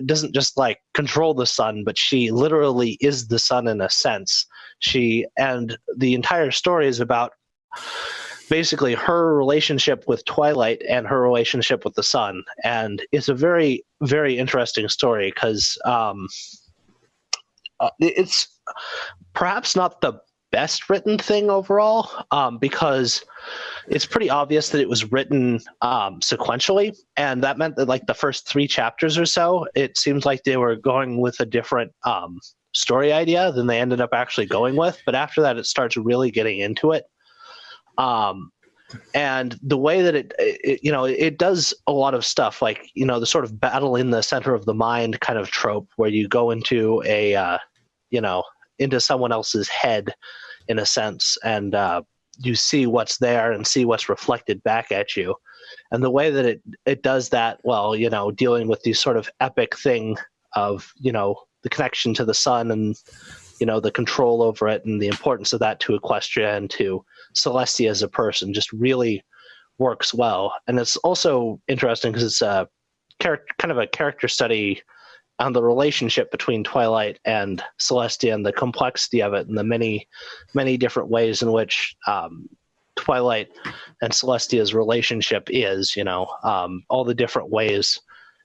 doesn't just like control the sun, but she literally is the sun in a sense. And the entire story is about basically her relationship with Twilight and her relationship with the sun. And it's a very, very interesting story because it's perhaps not the best written thing overall, because it's pretty obvious that it was written sequentially, and that meant that like the first 3 chapters or so, it seems like they were going with a different story idea than they ended up actually going with. But after that, it starts really getting into it, and the way that it does a lot of stuff, like the sort of battle in the center of the mind kind of trope, where you go into into someone else's head in a sense, and you see what's there and see what's reflected back at you. And the way that it does that, well, dealing with these sort of epic thing of, the connection to the sun and, the control over it and the importance of that to Equestria and to Celestia as a person just really works well. And it's also interesting because it's kind of a character study on the relationship between Twilight and Celestia and the complexity of it and the many, many different ways in which Twilight and Celestia's relationship is, all the different ways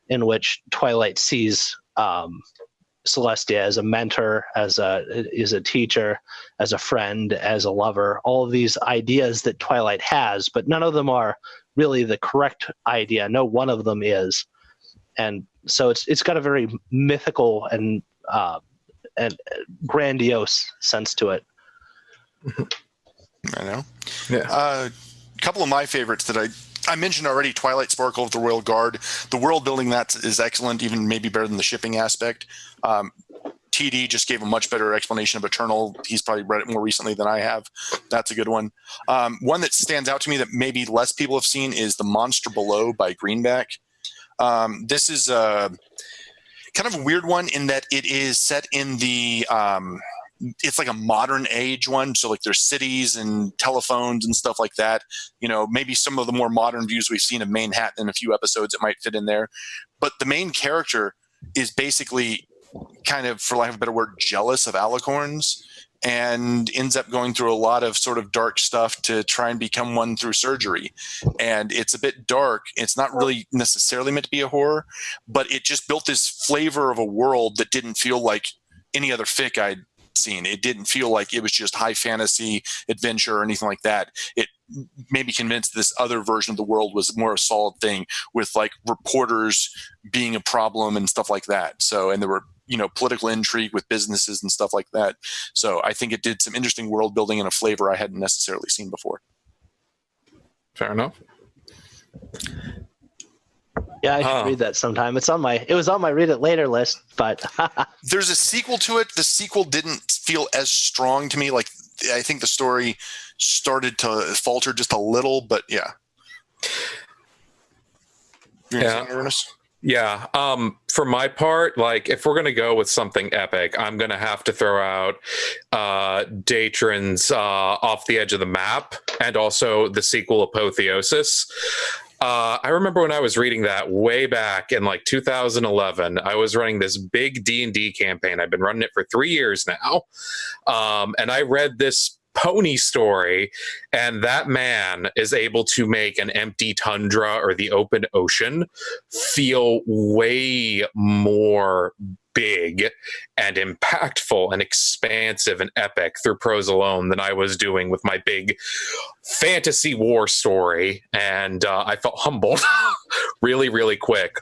in which Twilight sees Celestia as a mentor, as a teacher, as a friend, as a lover, all of these ideas that Twilight has, but none of them are really the correct idea. No one of them is. And so it's got a very mythical and grandiose sense to it. I know. Yeah. A couple of my favorites that I mentioned already: Twilight Sparkle of the Royal Guard. The world building that is excellent, even maybe better than the shipping aspect. TD just gave a much better explanation of Eternal. He's probably read it more recently than I have. That's a good one. One that stands out to me that maybe less people have seen is The Monster Below by Greenback. This is kind of a weird one in that it is set in the it's like a modern age one. So like there's cities and telephones and stuff like that. Maybe some of the more modern views we've seen of Manhattan in a few episodes, it might fit in there. But the main character is basically kind of, for lack of a better word, jealous of alicorns. and ends up going through a lot of sort of dark stuff to try and become one through surgery. And it's a bit dark. It's not really necessarily meant to be a horror, but it just built this flavor of a world that didn't feel like any other fic I'd seen. It didn't feel like it was just high fantasy adventure or anything like that. It made me convinced this other version of the world was more a solid thing, with like reporters being a problem and stuff like that. So, and there were, political intrigue with businesses and stuff like that. So I think it did some interesting world building and a flavor I hadn't necessarily seen before. Fair enough. Yeah, I should read that sometime. It was on my read it later list, but there's a sequel to it. The sequel didn't feel as strong to me. Like, I think the story started to falter just a little, but yeah. Yeah. For my part, like, if we're going to go with something epic, I'm going to have to throw out Datron's Off the Edge of the Map, and also the sequel Apotheosis. I remember when I was reading that way back in like 2011, I was running this big D&D campaign. I've been running it for 3 years now. And I read this pony story, and that man is able to make an empty tundra or the open ocean feel way more big and impactful and expansive and epic through prose alone than I was doing with my big fantasy war story. And I felt humbled really, really quick.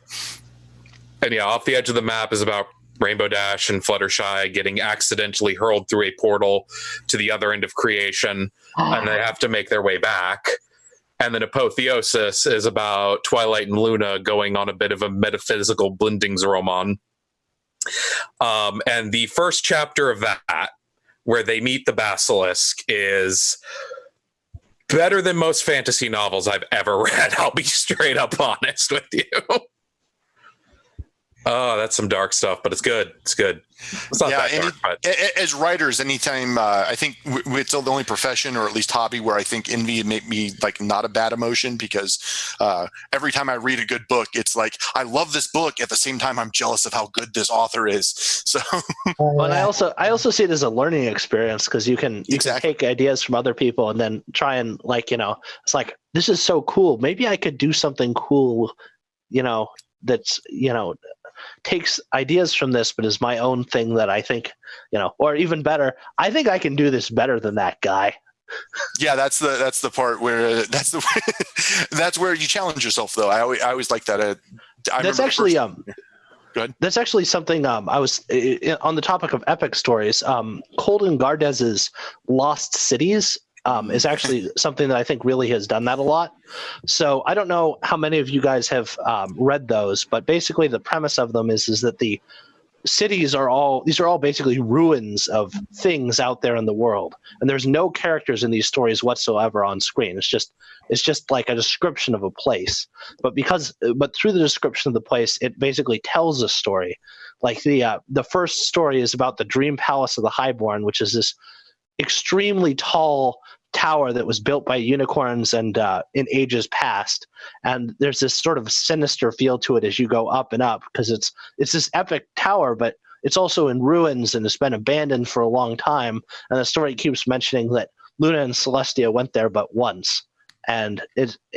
And yeah, Off the Edge of the Map is about Rainbow Dash and Fluttershy getting accidentally hurled through a portal to the other end of creation, and they have to make their way back. And then Apotheosis is about Twilight and Luna going on a bit of a metaphysical Blindingsroman. And the first chapter of that, where they meet the basilisk, is better than most fantasy novels I've ever read. I'll be straight up honest with you. Oh, that's some dark stuff, but it's good. It's good. It's not that dark, but as writers, anytime I think it's the only profession, or at least hobby, where I think envy make me like not a bad emotion, because every time I read a good book, it's like I love this book. At the same time, I'm jealous of how good this author is. So, and I also see it as a learning experience, because you can take ideas from other people and then try and it's like, this is so cool. Maybe I could do something cool, that's takes ideas from this, but is my own thing that I think, or even better, I think I can do this better than that guy. Yeah, that's the part where that's where you challenge yourself, though. I always like that. That's actually Go ahead. That's actually something I was on the topic of epic stories. Colden Gardez's Lost Cities is actually something that I think really has done that a lot. So I don't know how many of you guys have read those, but basically the premise of them is that the cities are all basically ruins of things out there in the world, and there's no characters in these stories whatsoever on screen. It's just like a description of a place, but through the description of the place, it basically tells a story. Like the first story is about the Dream Palace of the Highborn, which is this extremely tall tower that was built by unicorns and in ages past, and there's this sort of sinister feel to it as you go up and up, because it's this epic tower, but it's also in ruins and it's been abandoned for a long time, and the story keeps mentioning that Luna and Celestia went there but once, and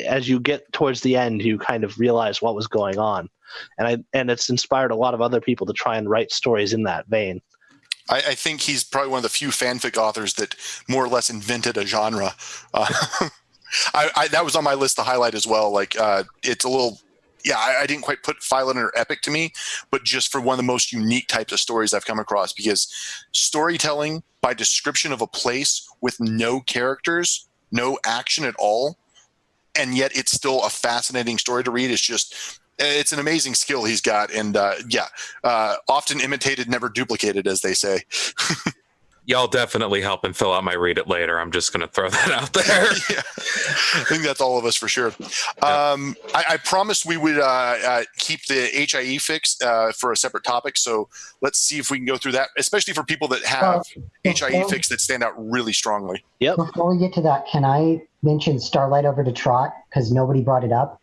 as you get towards the end, you kind of realize what was going on, and it's inspired a lot of other people to try and write stories in that vein. I think he's probably one of the few fanfic authors that more or less invented a genre. That was on my list to highlight as well. Like, it's a little, I didn't quite put file it under epic to me, but just for one of the most unique types of stories I've come across, because storytelling by description of a place with no characters, no action at all, and yet it's still a fascinating story to read. It's an amazing skill he's got, and often imitated, never duplicated, as they say. Y'all definitely help and fill out my read it later. I'm just going to throw that out there. Yeah. I think that's all of us for sure. I promised we would keep the HIE fix for a separate topic, so let's see if we can go through that, especially for people that have HIE fix that stand out really strongly. Yep. Before we get to that, can I mention Starlight Over to Trot, because nobody brought it up?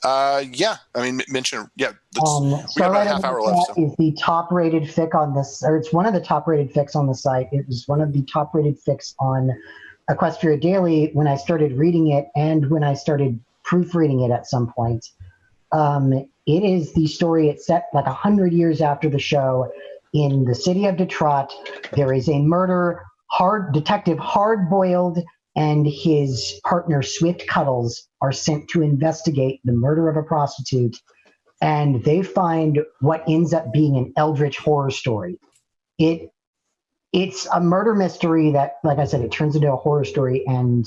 Yeah, I mean, mention. Yeah, we have about a half hour left. So. Is the top-rated fic on this, or it's one of the top-rated fics on the site. It was one of the top-rated fics on Equestria Daily when I started reading it, and when I started proofreading it at some point. It is the story. It's set like 100 years after the show in the city of Detroit. There is a murder. Detective Hard-Boiled and his partner Swift Cuddles are sent to investigate the murder of a prostitute, and they find what ends up being an eldritch horror story. It's a murder mystery that, like I said, it turns into a horror story, and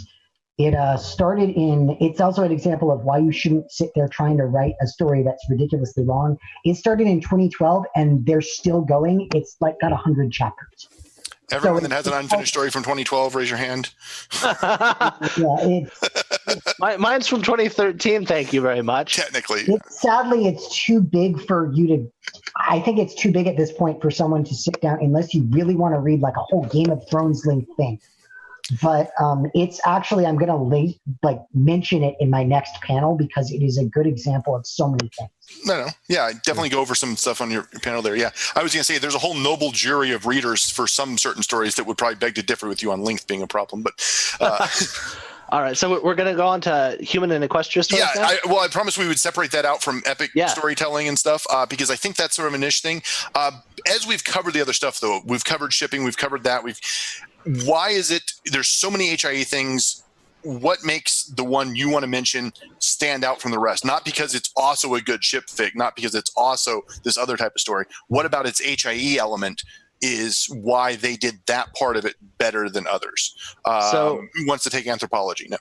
it's also an example of why you shouldn't sit there trying to write a story that's ridiculously long. It started in 2012, and they're still going. It's like got 100 chapters. Everyone that has an unfinished story from 2012, raise your hand. Mine's from 2013. Thank you very much. Technically. Sadly, it's too big for you to... I think it's too big at this point for someone to sit down unless you really want to read like a whole Game of Thrones length thing. But it's actually, I'm going to mention it in my next panel because it is a good example of so many things. No. Yeah, definitely go over some stuff on your panel there. Yeah, I was going to say there's a whole noble jury of readers for some certain stories that would probably beg to differ with you on length being a problem. But all right, so we're going to go on to human and Equestria stories. Yeah, I promised we would separate that out from epic storytelling and stuff because I think that's sort of a niche thing. As we've covered the other stuff, though, we've covered shipping, we've covered that. Why is it there's so many HIE things? What makes the one you want to mention stand out from the rest? Not because it's also a good ship fic, not because it's also this other type of story. What about its HIE element is why they did that part of it better than others? So who wants to take anthropology? No.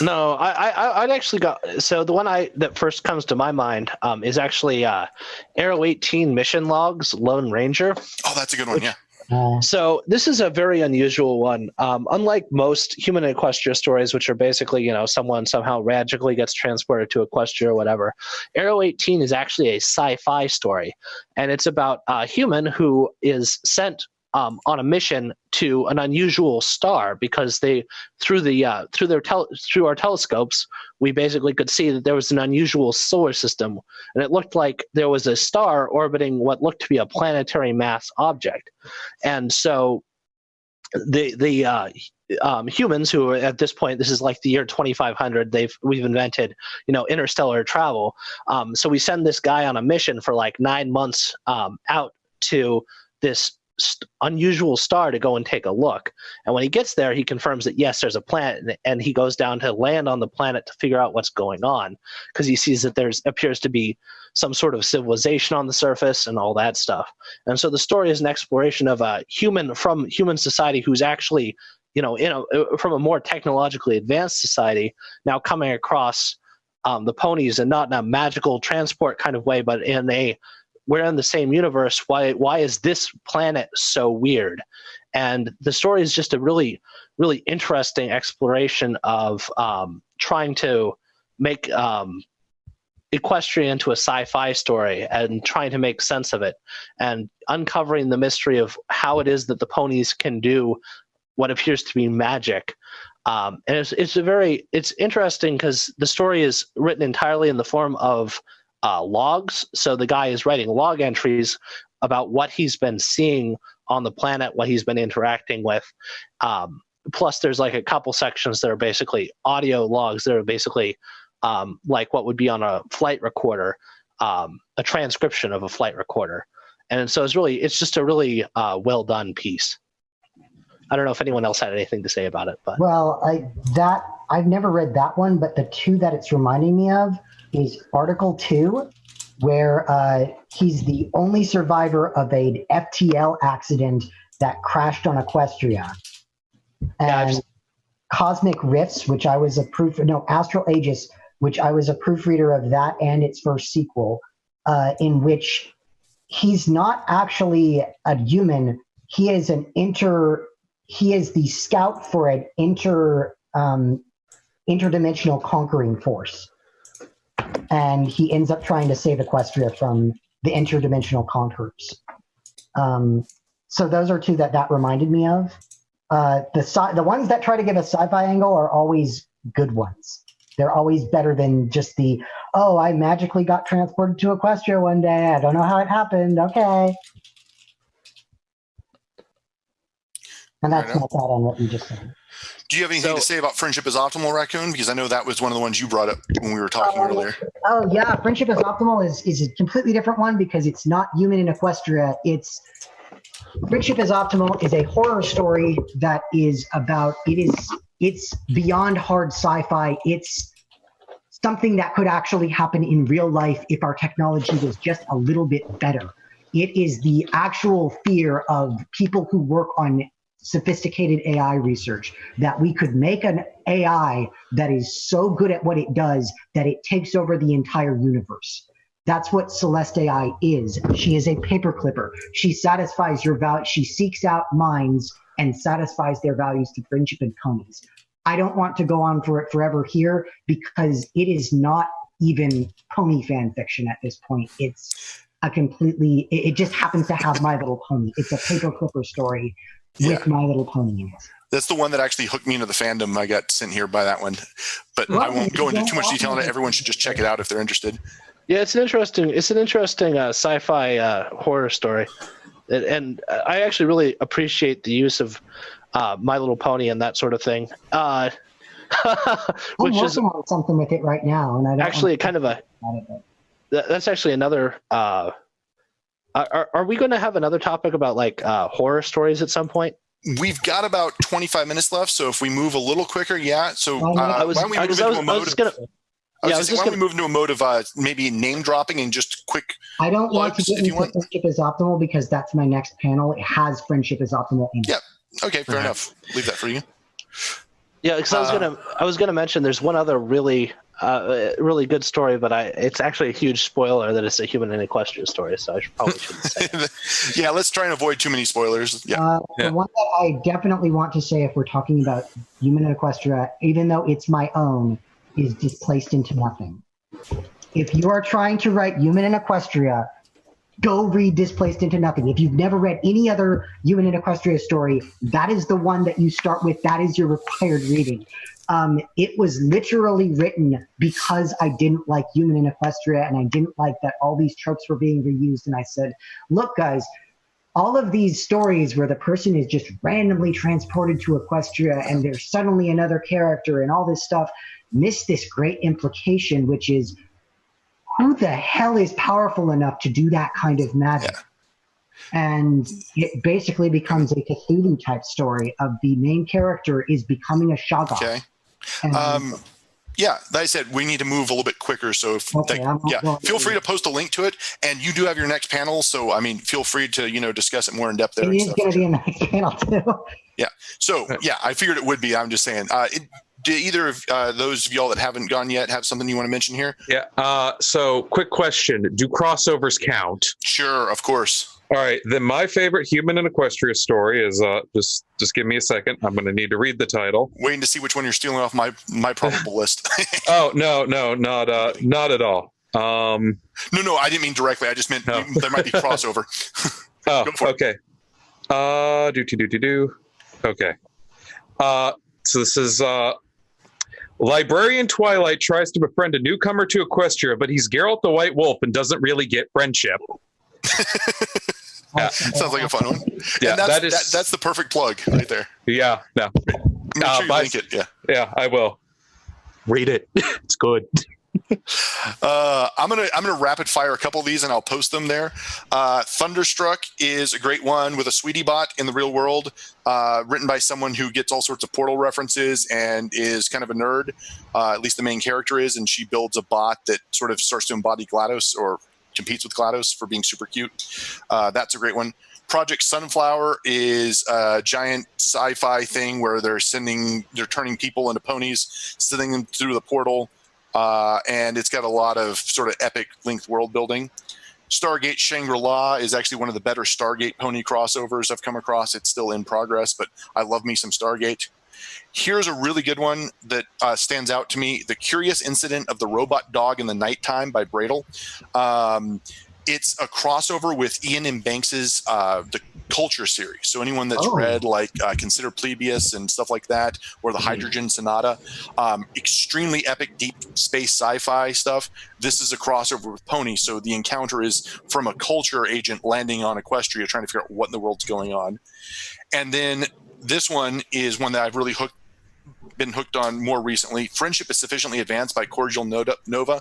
No, I'd actually go. So the one that first comes to my mind is actually Arrow 18 Mission Logs Lone Ranger. Oh, that's a good one. Yeah. So this is a very unusual one. Unlike most human and Equestria stories, which are basically, someone somehow magically gets transported to Equestria or whatever, Arrow 18 is actually a sci-fi story. And it's about a human who is sent on a mission to an unusual star because through our telescopes, we basically could see that there was an unusual solar system, and it looked like there was a star orbiting what looked to be a planetary mass object. And so the humans who are at this point, this is like the year 2500, we've invented interstellar travel. So we send this guy on a mission for like 9 months out to this unusual star to go and take a look. And when he gets there, he confirms that yes, there's a planet, and he goes down to land on the planet to figure out what's going on because he sees that appears to be some sort of civilization on the surface and all that stuff. And so the story is an exploration of a human from human society who's actually from a more technologically advanced society now coming across the ponies, and not in a magical transport kind of way, but we're in the same universe. Why is this planet so weird? And the story is just a really, really interesting exploration of trying to make Equestria into a sci-fi story and trying to make sense of it and uncovering the mystery of how it is that the ponies can do what appears to be magic. And it's interesting because the story is written entirely in the form of logs. So the guy is writing log entries about what he's been seeing on the planet, what he's been interacting with. Plus, there's like a couple sections that are basically audio logs that are basically like what would be on a flight recorder, a transcription of a flight recorder. And so it's just a really well done piece. I don't know if anyone else had anything to say about it, but I've never read that one, but the two that it's reminding me of is Article 2, where he's the only survivor of an FTL accident that crashed on Equestria. And Cosmic Rifts, which I was Astral Aegis, which I was a proofreader of that and its first sequel, in which he's not actually a human. He is the scout for an interdimensional conquering force. And he ends up trying to save Equestria from the interdimensional conquerors. So those are two that reminded me of. The ones that try to give a sci-fi angle are always good ones. They're always better than just oh, I magically got transported to Equestria one day. I don't know how it happened. Okay. And that's my thought on what you just said. Do you have anything to say about Friendship is Optimal, Raccoon? Because I know that was one of the ones you brought up when we were talking earlier. Oh, yeah. Friendship is Optimal is a completely different one because it's not human in Equestria. Friendship is Optimal is a horror story that is about, it's beyond hard sci-fi. It's something that could actually happen in real life if our technology was just a little bit better. It is the actual fear of people who work on sophisticated AI research, that we could make an AI that is so good at what it does that it takes over the entire universe. That's what Celeste AI is. She is a paper clipper. She satisfies your value. She seeks out minds and satisfies their values through friendship and ponies. I don't want to go on for it forever here because it is not even pony fan fiction at this point. It's a completely, it just happens to have My Little Pony. It's a paper clipper story with My Little Pony in it. That's the one that actually hooked me into the fandom. I got sent here by that one, but I won't go into too much detail on it. Everyone should just check it out if they're interested. Yeah, it's an interesting sci-fi horror story, and I actually really appreciate the use of My Little Pony and that sort of thing. I'm working on something with it right now, and I don't actually kind of that's actually another. Are we going to have another topic about like horror stories at some point? We've got about 25 minutes left, so if we move a little quicker, yeah. So why don't we move into a mode? Why don't we move into a mode of maybe name dropping and just quick. I don't want to get into Friendship is Optimal because that's my next panel. It has Friendship is Optimal in it. Yeah. Okay. Fair enough. Leave that for you. Yeah, because I was gonna mention there's one other really good story, but it's actually a huge spoiler that it's a human and Equestria story, so I probably shouldn't say it. Yeah, let's try and avoid too many spoilers. Yeah. The one that I definitely want to say if we're talking about human and Equestria, even though it's my own, is Displaced into Nothing. If you are trying to write human and Equestria, go read Displaced into Nothing. If you've never read any other human and Equestria story, that is the one that you start with. That is your required reading. It was literally written because I didn't like human and Equestria, and I didn't like that all these tropes were being reused. And I said, look, guys, all of these stories where the person is just randomly transported to Equestria and there's suddenly another character and all this stuff miss this great implication, which is who the hell is powerful enough to do that kind of magic? Yeah. And it basically becomes a Cthulhu type story of the main character is becoming a Shoggoth. Okay. Yeah, like I said, we need to move a little bit quicker. So, feel free to post a link to it. And you do have your next panel, so I mean, feel free to discuss it more in depth there. It is going to be a next panel too. Yeah. So I figured it would be. I'm just saying. Do either of those of y'all that haven't gone yet have something you want to mention here? Yeah. So, quick question: do crossovers count? Sure, of course. All right. Then my favorite human and Equestria story is just give me a second. I'm going to need to read the title. Waiting to see which one you're stealing off my probable list. Oh no, not at all. No, I didn't mean directly. I just meant there might be crossover. Oh, okay. Okay. So this is Librarian Twilight tries to befriend a newcomer to Equestria, but he's Geralt the White Wolf and doesn't really get friendship. Yeah, sounds like a fun one. Yeah, and that's the perfect plug right there. Yeah, no. Make sure you link it. Yeah, I will. Read it. It's good. I'm gonna rapid fire a couple of these and I'll post them there. Thunderstruck is a great one with a sweetie bot in the real world, written by someone who gets all sorts of Portal references and is kind of a nerd. At least the main character is, and she builds a bot that sort of starts to embody GLaDOS or competes with GLaDOS for being super cute. That's a great one. Project Sunflower is a giant sci-fi thing where they're turning people into ponies, sending them through the portal. And it's got a lot of sort of epic linked world building. Stargate Shangri-La is actually one of the better Stargate pony crossovers I've come across. It's still in progress, but I love me some Stargate. Here's a really good one that stands out to me. The Curious Incident of the Robot Dog in the Nighttime by Bradle. It's a crossover with Ian M. Banks's The Culture series. So anyone that's read like Consider Plebius and stuff like that, or the Hydrogen Sonata, extremely epic deep space sci-fi stuff. This is a crossover with Pony. So the encounter is from a culture agent landing on Equestria trying to figure out what in the world's going on. And then this one is one that I've really been hooked on more recently. Friendship is Sufficiently Advanced by Cordial Nova.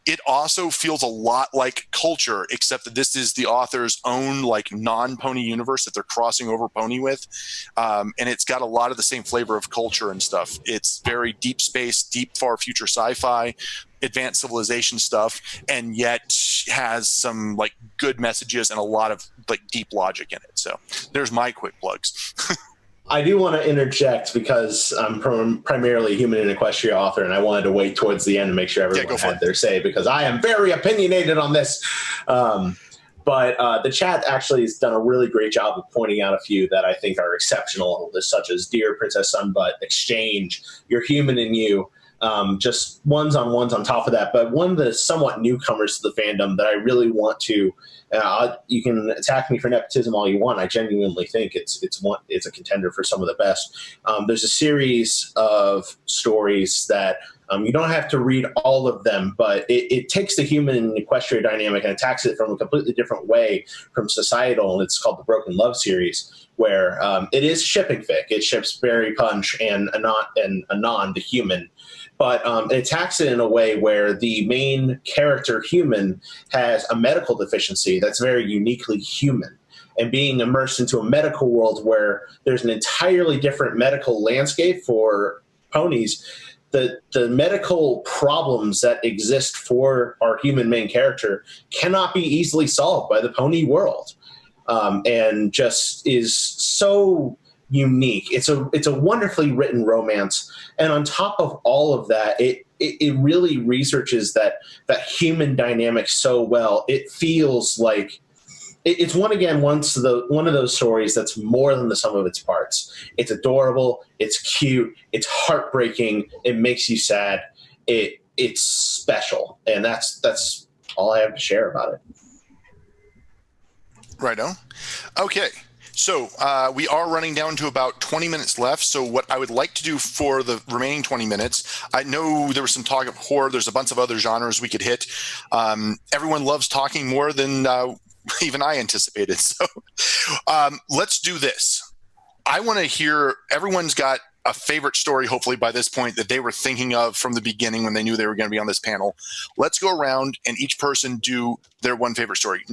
It also feels a lot like Culture, except that this is the author's own like non-Pony universe that they're crossing over Pony with. And it's got a lot of the same flavor of Culture and stuff. It's very deep space, deep far future sci-fi, advanced civilization stuff, and yet has some like good messages and a lot of like deep logic in it. So there's my quick plugs. I do want to interject because I'm primarily a Human and Equestria author, and I wanted to wait towards the end to make sure everyone had their say, because I am very opinionated on this. But the chat actually has done a really great job of pointing out a few that I think are exceptional, such as Dear Princess Sunbutt, Exchange, You're Human in You, just ones on top of that. But one of the somewhat newcomers to the fandom that I really want to, you can attack me for nepotism all you want. I genuinely think it's a contender for some of the best. There's a series of stories that you don't have to read all of them, but it takes the human and Equestria dynamic and attacks it from a completely different way from societal, and it's called the Broken Love series, where it is shipping fic. It ships Berry Punch and Anon, the human. But it attacks it in a way where the main character, Human, has a medical deficiency that's very uniquely human. And being immersed into a medical world where there's an entirely different medical landscape for ponies, the medical problems that exist for our human main character cannot be easily solved by the pony world. And just is so unique. It's a wonderfully written romance, and on top of all of that, it really researches that human dynamic so well. It feels like it's one of those stories that's more than the sum of its parts. It's adorable, it's cute, it's heartbreaking, it makes you sad. It's special, and that's all I have to share about it. Righto. Okay. So we are running down to about 20 minutes left. So what I would like to do for the remaining 20 minutes, I know there was some talk of horror. There's a bunch of other genres we could hit. Everyone loves talking more than even I anticipated. So let's do this. I want to hear, everyone's got a favorite story, hopefully by this point, that they were thinking of from the beginning when they knew they were going to be on this panel. Let's go around and each person do their one favorite story.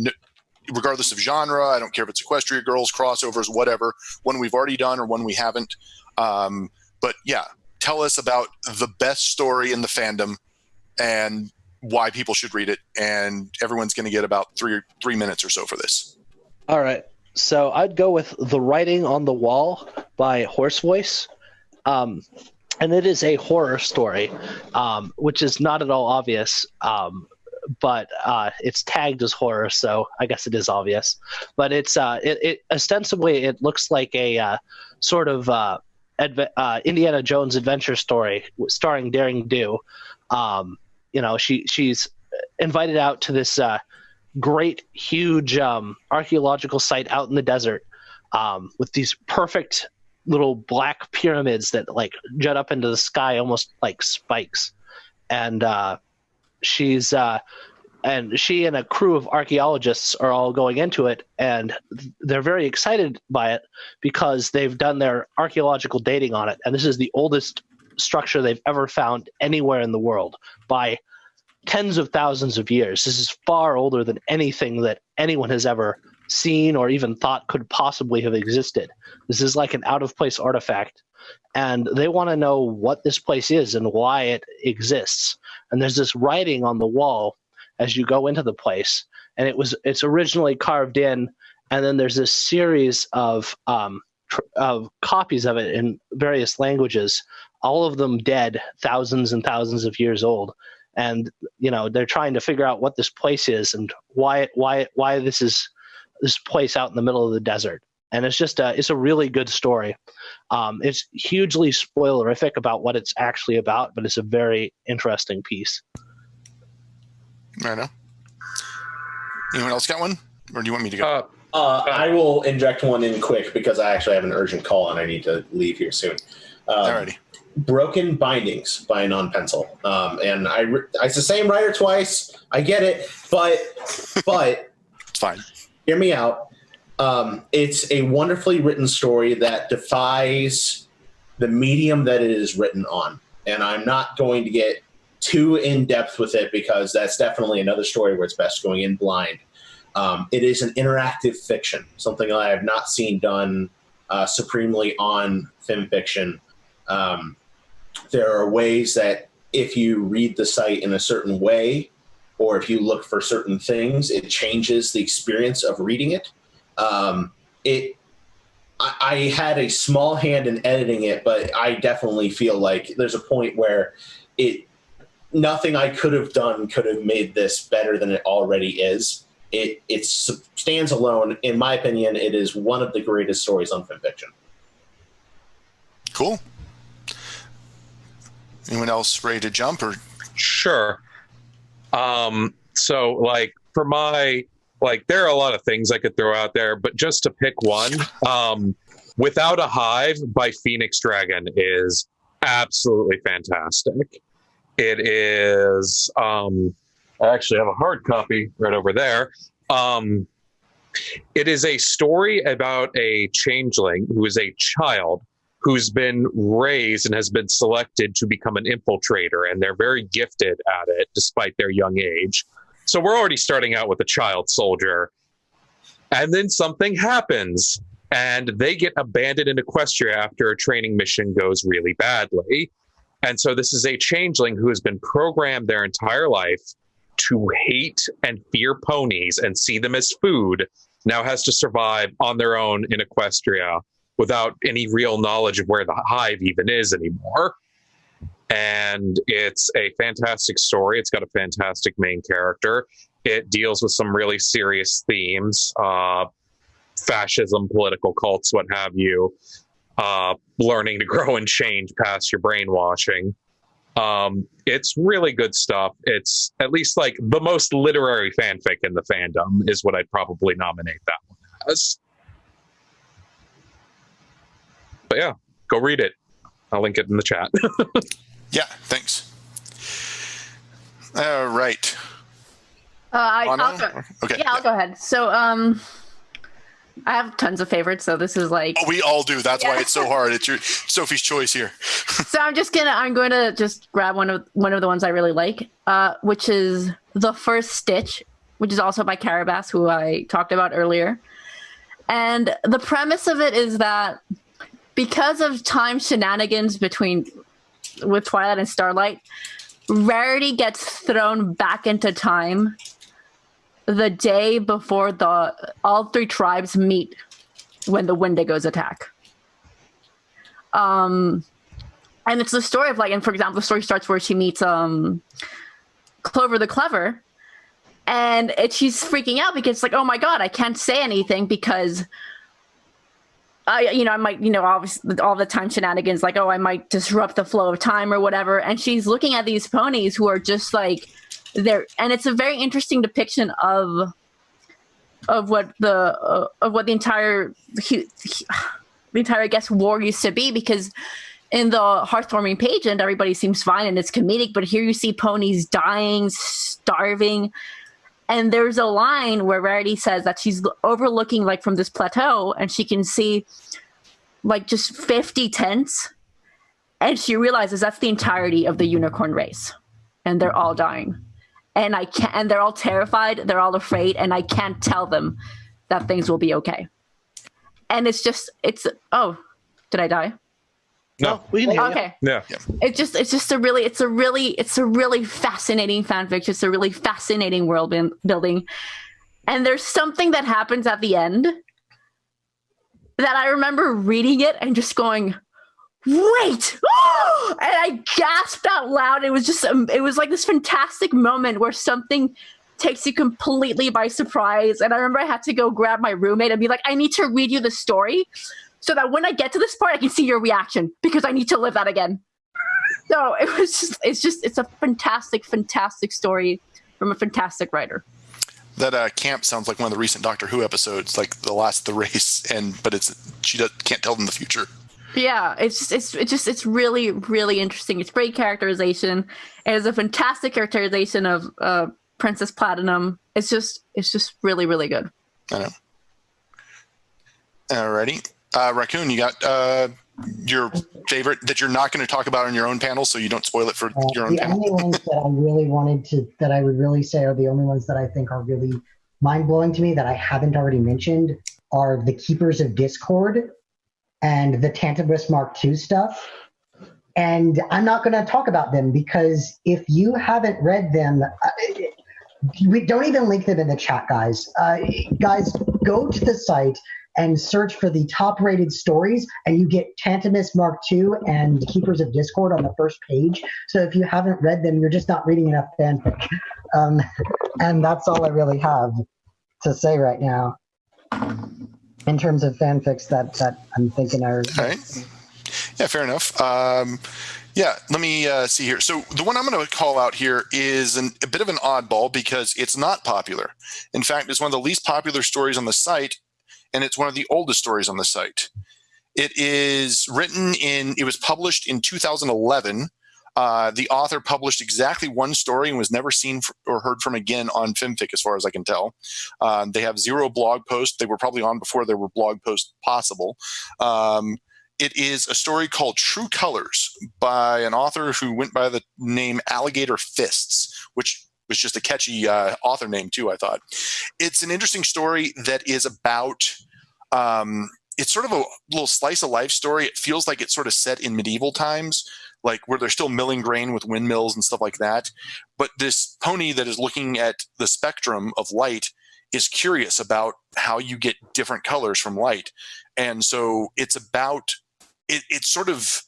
Regardless of genre, I don't care if it's Equestria Girls, crossovers, whatever, one we've already done or one we haven't. But yeah, tell us about the best story in the fandom and why people should read it. And everyone's going to get about three minutes or so for this. All right. So I'd go with The Writing on the Wall by Horse Voice. And it is a horror story, which is not at all obvious. But it's tagged as horror, so I guess it is obvious. But it's it ostensibly it looks like a sort of Indiana Jones adventure story starring Daring Do. She's invited out to this great, huge archaeological site out in the desert with these perfect little black pyramids that like jut up into the sky almost like spikes, and she and a crew of archaeologists are all going into it, and they're very excited by it because they've done their archaeological dating on it, and this is the oldest structure they've ever found anywhere in the world by tens of thousands of years. This is far older than anything that anyone has ever seen or even thought could possibly have existed. This is like an out-of-place artifact, and they want to know what this place is and why it exists. And there's this writing on the wall as you go into the place, and it's originally carved in, and then there's this series of copies of it in various languages, all of them dead, thousands and thousands of years old. And they're trying to figure out what this place is and why this is this place out in the middle of the desert. And it's just it's a really good story. It's hugely spoilerific about what it's actually about, but it's a very interesting piece. I know. Anyone else got one? Or do you want me to go? I will inject one in quick because I actually have an urgent call and I need to leave here soon. Alrighty. Broken Bindings by Non-Pencil. And it's the same writer twice. I get it, but It's fine. hear me out. It's a wonderfully written story that defies the medium that it is written on. And I'm not going to get too in-depth with it because that's definitely another story where it's best going in blind. It is an interactive fiction, something I have not seen done supremely on Fanfiction. There are ways that if you read the site in a certain way, or if you look for certain things, it changes the experience of reading it. I had a small hand in editing it, but I definitely feel like there's a point where nothing I could have done could have made this better than it already is. It stands alone. In my opinion, it is one of the greatest stories on Fanfiction. Cool. Anyone else ready to jump? Or Sure. So like for my, like there are a lot of things I could throw out there, but just to pick one, Without a Hive by Phoenix Dragon is absolutely fantastic. It is, I actually have a hard copy right over there. It is a story about a changeling who is a child who's been raised and has been selected to become an infiltrator, and they're very gifted at it despite their young age. So we're already starting out with a child soldier. And then something happens, and they get abandoned in Equestria after a training mission goes really badly. And so this is a changeling who has been programmed their entire life to hate and fear ponies and see them as food, now has to survive on their own in Equestria without any real knowledge of where the hive even is anymore. And it's a fantastic story. It's got a fantastic main character. It deals with some really serious themes, fascism, political cults, what have you, learning to grow and change past your brainwashing. It's really good stuff. It's at least like the most literary fanfic in the fandom is what I'd probably nominate that one as. But yeah, go read it. I'll link it in the chat. yeah, thanks. All right. I'll go. Okay. Yeah, I'll go ahead. So, I have tons of favorites, so this is like... Oh, we all do. That's why it's so hard. It's your Sophie's choice here. So I'm going to just grab one of the ones I really like, which is The First Stitch, which is also by Carabas, who I talked about earlier. And the premise of it is that because of time shenanigans with Twilight and Starlight, Rarity gets thrown back into time the day before all three tribes meet when the Wendigos attack. And it's the story of and for example, the story starts where she meets Clover the Clever, and she's freaking out because it's oh my god, I can't say anything because I might, obviously all the time shenanigans, I might disrupt the flow of time or whatever. And she's looking at these ponies who are just there, and it's a very interesting depiction of what the entire I guess war used to be, because in the Heartwarming pageant everybody seems fine and it's comedic, but here you see ponies dying, starving. And there's a line where Rarity says that she's overlooking from this plateau and she can see just 50 tents, and she realizes that's the entirety of the unicorn race, and they're all dying. And and they're all terrified, they're all afraid, and I can't tell them that things will be okay. And oh, did I die? No, we can hear you. Okay. Yeah. It's just a really fascinating fanfic. It's a really fascinating world building. And there's something that happens at the end that I remember reading it and just going, wait! And I gasped out loud. It was this fantastic moment where something takes you completely by surprise. And I remember I had to go grab my roommate and be I need to read you the story so that when I get to this part, I can see your reaction, because I need to live that again. So it's a fantastic, fantastic story from a fantastic writer. That camp sounds like one of the recent Doctor Who episodes, like the last of the race, but can't tell them the future. Yeah, it's really, really interesting. It's great characterization. It is a fantastic characterization of Princess Platinum. It's just really, really good. I know. Alrighty. Raccoon, you got your favorite that you're not going to talk about on your own panel, so you don't spoil it for your own panel? The only ones that I really that I would really say are the only ones that I think are really mind-blowing to me that I haven't already mentioned are the Keepers of Discord and the Tantabus Mark II stuff. And I'm not going to talk about them because if you haven't read them, we don't even link them in the chat, guys. Guys, go to the site and search for the top-rated stories, and you get Tantabus Mark II and Keepers of Discord on the first page. So if you haven't read them, you're just not reading enough fanfic. And that's all I really have to say right now in terms of fanfics that I'm thinking are... All right. Yeah, fair enough. Yeah, let me see here. So the one I'm going to call out here is a bit of an oddball because it's not popular. In fact, it's one of the least popular stories on the site, and it's one of the oldest stories on the site. It was published in 2011. The author published exactly one story and was never seen or heard from again on Fanfic, as far as I can tell. They have 0 blog posts. They were probably on before there were blog posts possible. It is a story called True Colors by an author who went by the name Alligator Fists, which was just a catchy author name too, I thought. It's an interesting story that is about, it's sort of a little slice of life story. It feels like it's sort of set in medieval times, like where they're still milling grain with windmills and stuff like that. But this pony that is looking at the spectrum of light is curious about how you get different colors from light. And so it's about, it's sort of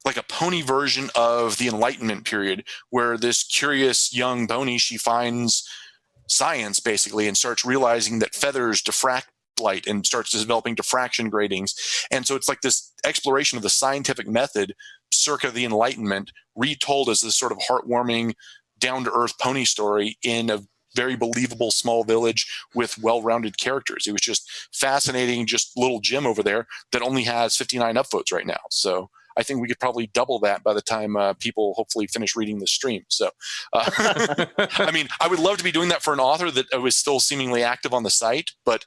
like a pony version of the Enlightenment period, where this curious young pony, she finds science basically and starts realizing that feathers diffract light and starts developing diffraction gratings. And so it's like this exploration of the scientific method circa the Enlightenment, retold as this sort of heartwarming, down-to-earth pony story in a very believable small village with well-rounded characters. It was just fascinating, just little Jim over there that only has 59 upvotes right now. So I think we could probably double that by the time people hopefully finish reading the stream. So, I mean, I would love to be doing that for an author that was still seemingly active on the site, but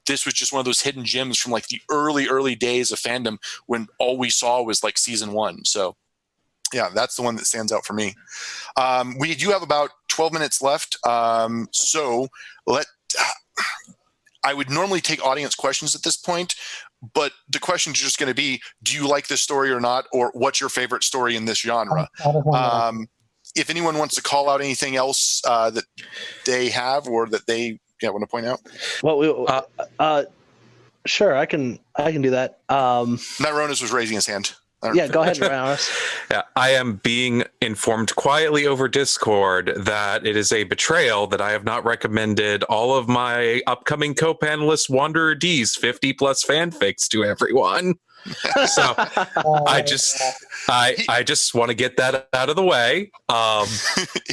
this was just one of those hidden gems from like the early days of fandom when all we saw was like season 1. So yeah, that's the one that stands out for me. We do have about 12 minutes left. So I would normally take audience questions at this point, but the question is just going to be, do you like this story or not? Or what's your favorite story in this genre? If anyone wants to call out anything else that they have or that they want to point out. Well, sure, I can do that. Nyronis was raising his hand. Yeah, go ahead, Nyronis. Yeah, I am being informed quietly over Discord that it is a betrayal that I have not recommended all of my upcoming co-panelists Wanderer D's 50 plus fanfics to everyone. So I just want to get that out of the way.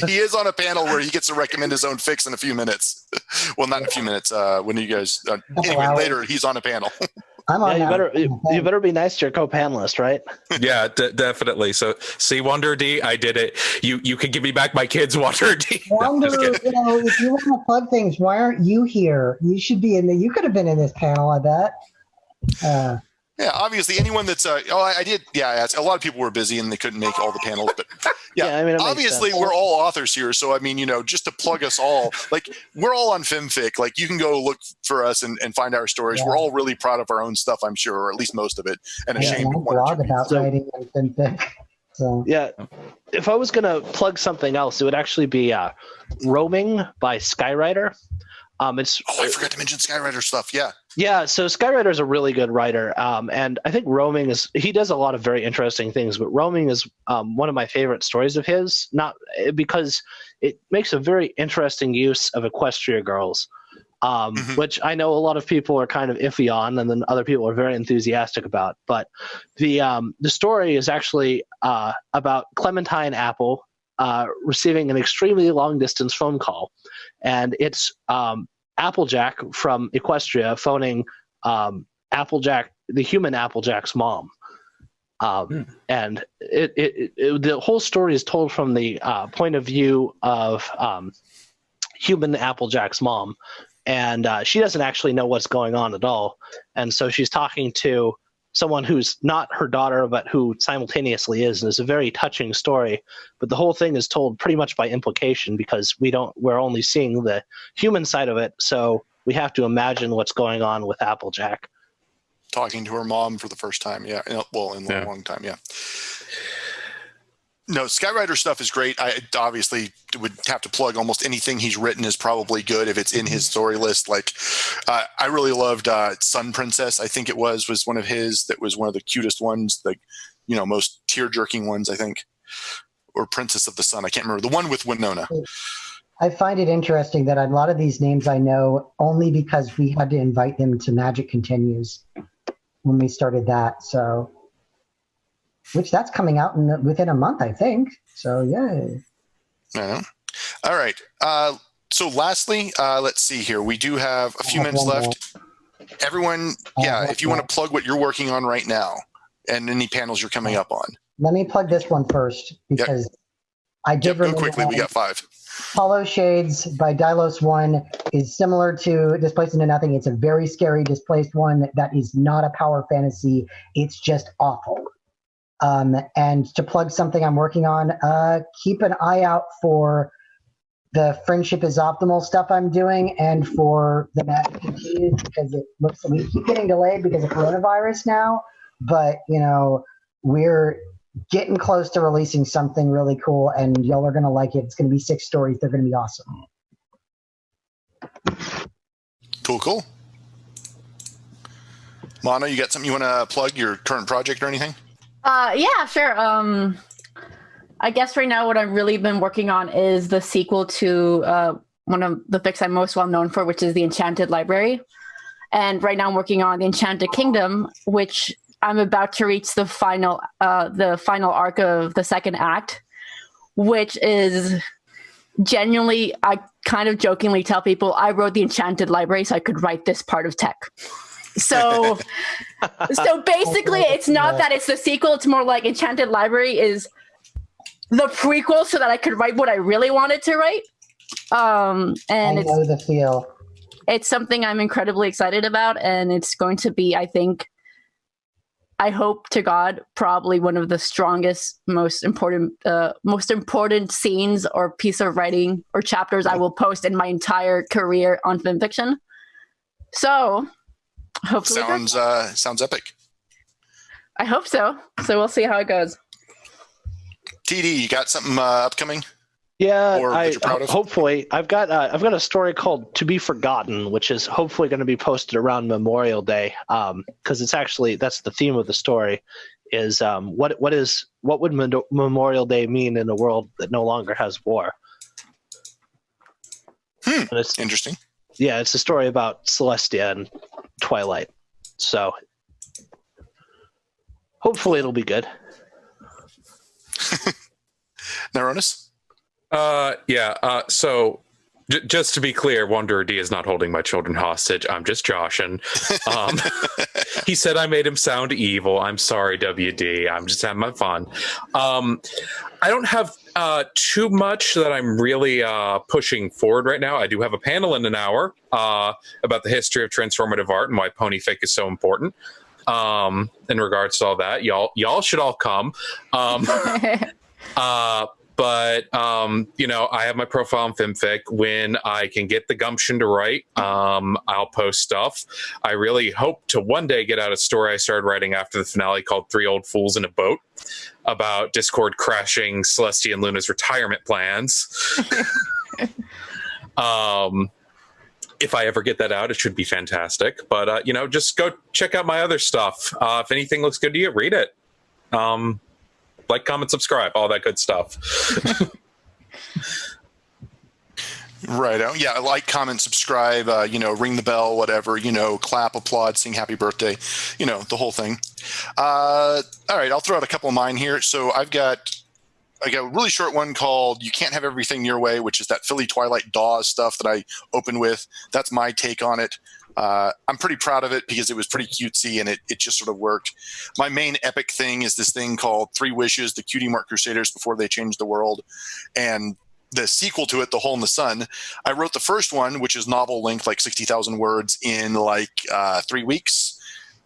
He is on a panel where he gets to recommend his own fics in a few minutes. Well, not in a few minutes. When you guys anyway, later he's on a panel. You better be nice to your co-panelist, right? Yeah, definitely. So, see, Wanderer D, I did it. You can give me back my kids, Wanderer D. Wanderer, if you want to plug things, why aren't you here? You should be in there. You could have been in this panel, I bet. Yeah, obviously, anyone that's I did. Yeah, a lot of people were busy and they couldn't make all the panels. But yeah, I mean, obviously, we're all authors here. So I mean, just to plug us all, like we're all on Fanfic. Like you can go look for us and find our stories. Yeah. We're all really proud of our own stuff, I'm sure, or at least most of it, and ashamed of one or two about writing on Fanfic. So. Yeah, if I was gonna plug something else, it would actually be Roaming by Skywriter. I forgot to mention Skywriter stuff. Yeah, so Skywriter is a really good writer, and I think Roaming he does a lot of very interesting things, but Roaming is one of my favorite stories of his, not because it makes a very interesting use of Equestria girls, which I know a lot of people are kind of iffy on, and then other people are very enthusiastic about. But the story is actually about Clementine Apple, receiving an extremely long distance phone call, and it's Applejack from Equestria phoning Applejack, the human Applejack's mom. And the whole story is told from the point of view of human Applejack's mom, and she doesn't actually know what's going on at all. And so she's talking to someone who's not her daughter, but who simultaneously is. And it's a very touching story. But the whole thing is told pretty much by implication, because we're only seeing the human side of it. So we have to imagine what's going on with Applejack. Talking to her mom for the first time. Yeah. Well, in a long time. Yeah. No, Skywriter stuff is great. I obviously would have to plug almost anything he's written is probably good if it's in his story list. Like, I really loved Sun Princess. I think it was one of his, that was one of the cutest ones, like, most tear-jerking ones, I think. Or Princess of the Sun. I can't remember. The one with Winona. I find it interesting that a lot of these names I know only because we had to invite them to Magic Continues when we started that. So, which that's coming out within a month, I think. So, yeah. All right. So lastly, let's see here. We do have a few minutes left. Everyone, if you want to plug what you're working on right now and any panels you're coming up on. Let me plug this one first, because I did go quickly. We got 5. Hollow Shades by Dylos 1 is similar to Displaced into Nothing. It's a very scary Displaced one that is not a power fantasy. It's just awful. And to plug something I'm working on, keep an eye out for the Friendship is Optimal stuff I'm doing, and for the Magic Continues, because we keep getting delayed because of coronavirus now. But, we're getting close to releasing something really cool, and y'all are going to like it. It's going to be 6 stories. They're going to be awesome. Cool. Mana, you got something you want to plug, your current project or anything? Yeah, sure. I guess right now what I've really been working on is the sequel to one of the fics I'm most well known for, which is The Enchanted Library. And right now I'm working on The Enchanted Kingdom, which I'm about to reach the final arc of the second act, which is genuinely, I kind of jokingly tell people I wrote The Enchanted Library so I could write this part of tech. So basically it's not that it's the sequel. It's more like Enchanted Library is the prequel so that I could write what I really wanted to write. And I know the feel. It's something I'm incredibly excited about, and it's going to be, I hope to God, probably one of the strongest, most important scenes or piece of writing or chapters I will post in my entire career on Fanfiction. So hopefully sounds epic. I hope so. So we'll see how it goes. TD, you got something upcoming? Yeah, that you're proud of? Hopefully. I've got a story called To Be Forgotten, which is hopefully going to be posted around Memorial Day, because it's actually, that's the theme of the story, is what would Memorial Day mean in a world that no longer has war? And it's interesting. Yeah, it's a story about Celestia and Twilight. So hopefully it'll be good. Neuronus? So just to be clear, Wanderer D is not holding my children hostage. I'm just joshing. He said I made him sound evil. I'm sorry, WD. I'm just having my fun. I don't have too much that I'm really pushing forward right now. I do have a panel in an hour about the history of transformative art and why PonyFic is so important. In regards to all that, y'all should all come. But I have my profile on Fanfic. When I can get the gumption to write, I'll post stuff. I really hope to one day get out a story I started writing after the finale called 3 Old Fools in a Boat, about Discord crashing Celestia and Luna's retirement plans. If I ever get that out, it should be fantastic. But, just go check out my other stuff. If anything looks good to you, read it. Like, comment, subscribe, all that good stuff. Right. Yeah. Like, comment, subscribe, ring the bell, whatever, clap, applaud, sing happy birthday, the whole thing. All right. I'll throw out a couple of mine here. So I've got I got a really short one called "You Can't Have Everything Your Way," which is that Philly Twilight Dawes stuff that I opened with. That's my take on it. I'm pretty proud of it because it was pretty cutesy and it just sort of worked. My main epic thing is this thing called Three Wishes, the Cutie Mark Crusaders Before They Changed the World. And the sequel to it, The Hole in the Sun, I wrote the first one, which is novel length, like 60,000 words, in like 3 weeks.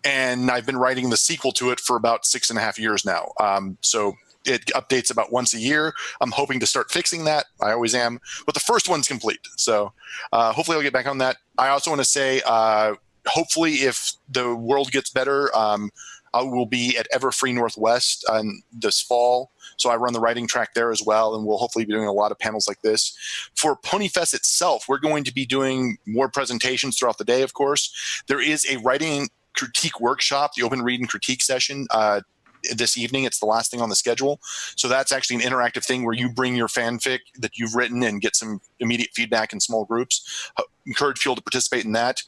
And I've been writing the sequel to it for about 6.5 years now. So it updates about once a year. I'm hoping to start fixing that. I always am. But the first one's complete. So hopefully I'll get back on that. I also want to say, hopefully if the world gets better, I will be at Everfree Northwest this fall. So I run the writing track there as well, and we'll hopefully be doing a lot of panels like this. For PonyFest itself, we're going to be doing more presentations throughout the day, of course. There is a writing critique workshop, the open read and critique session, this evening. It's the last thing on the schedule. So that's actually an interactive thing where you bring your fanfic that you've written and get some immediate feedback in small groups. Encourage people to participate in that.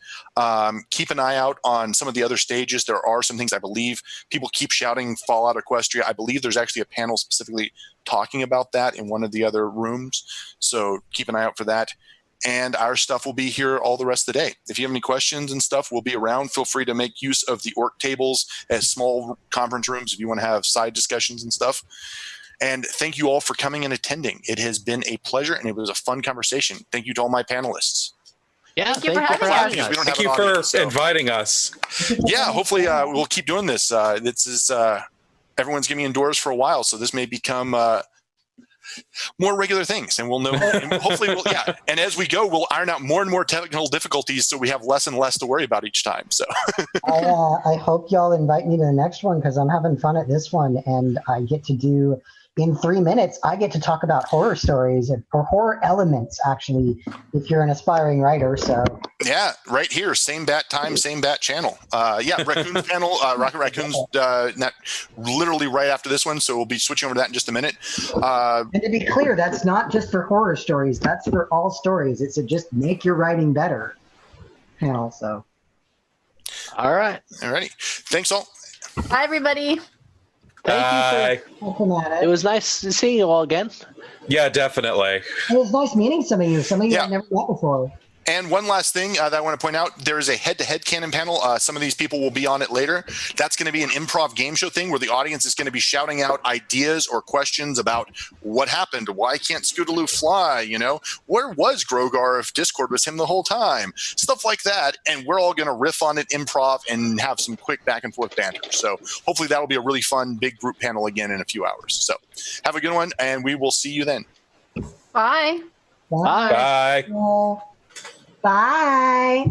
Keep an eye out on some of the other stages. There are some things, I believe, people keep shouting Fallout Equestria. I believe there's actually a panel specifically talking about that in one of the other rooms. So keep an eye out for that. And our stuff will be here all the rest of the day. If you have any questions and stuff, we'll be around. Feel free to make use of the orc tables as small conference rooms if you want to have side discussions and stuff. And thank you all for coming and attending. It has been a pleasure, and it was a fun conversation. Thank you to all my panelists. Yeah, Thank you for having us. We don't Thank have you an for audience, so- inviting us. Yeah, hopefully we'll keep doing this. This is everyone's giving me indoors for a while, so this may become more regular things, and we'll know. And hopefully, and as we go, we'll iron out more and more technical difficulties, so we have less and less to worry about each time. So, I hope y'all invite me to the next one because I'm having fun at this one, and I get to do. In 3 minutes, I get to talk about horror stories or horror elements, actually, if you're an aspiring writer. So yeah, right here, same bat time, same bat channel. Raccoon panel, Rocket Raccoons, not literally right after this one, so we'll be switching over to that in just a minute. and to be clear, that's not just for horror stories. That's for all stories. It's a just make your writing better panel. So, All right. Alrighty, thanks all. Bye, everybody. Thank you. looking at It was nice seeing you all again. Yeah, definitely. It was nice meeting some of you. Some of you I've never met before. And one last thing that I want to point out, there is a head-to-head canon panel. Some of these people will be on it later. That's going to be an improv game show thing where the audience is going to be shouting out ideas or questions about what happened. Why can't Scootaloo fly? You know, where was Grogar if Discord was him the whole time? Stuff like that. And we're all going to riff on it, improv, and have some quick back and forth banter. So hopefully that'll be a really fun big group panel again in a few hours. So have a good one, and we will see you then. Bye. Bye. Bye. Bye.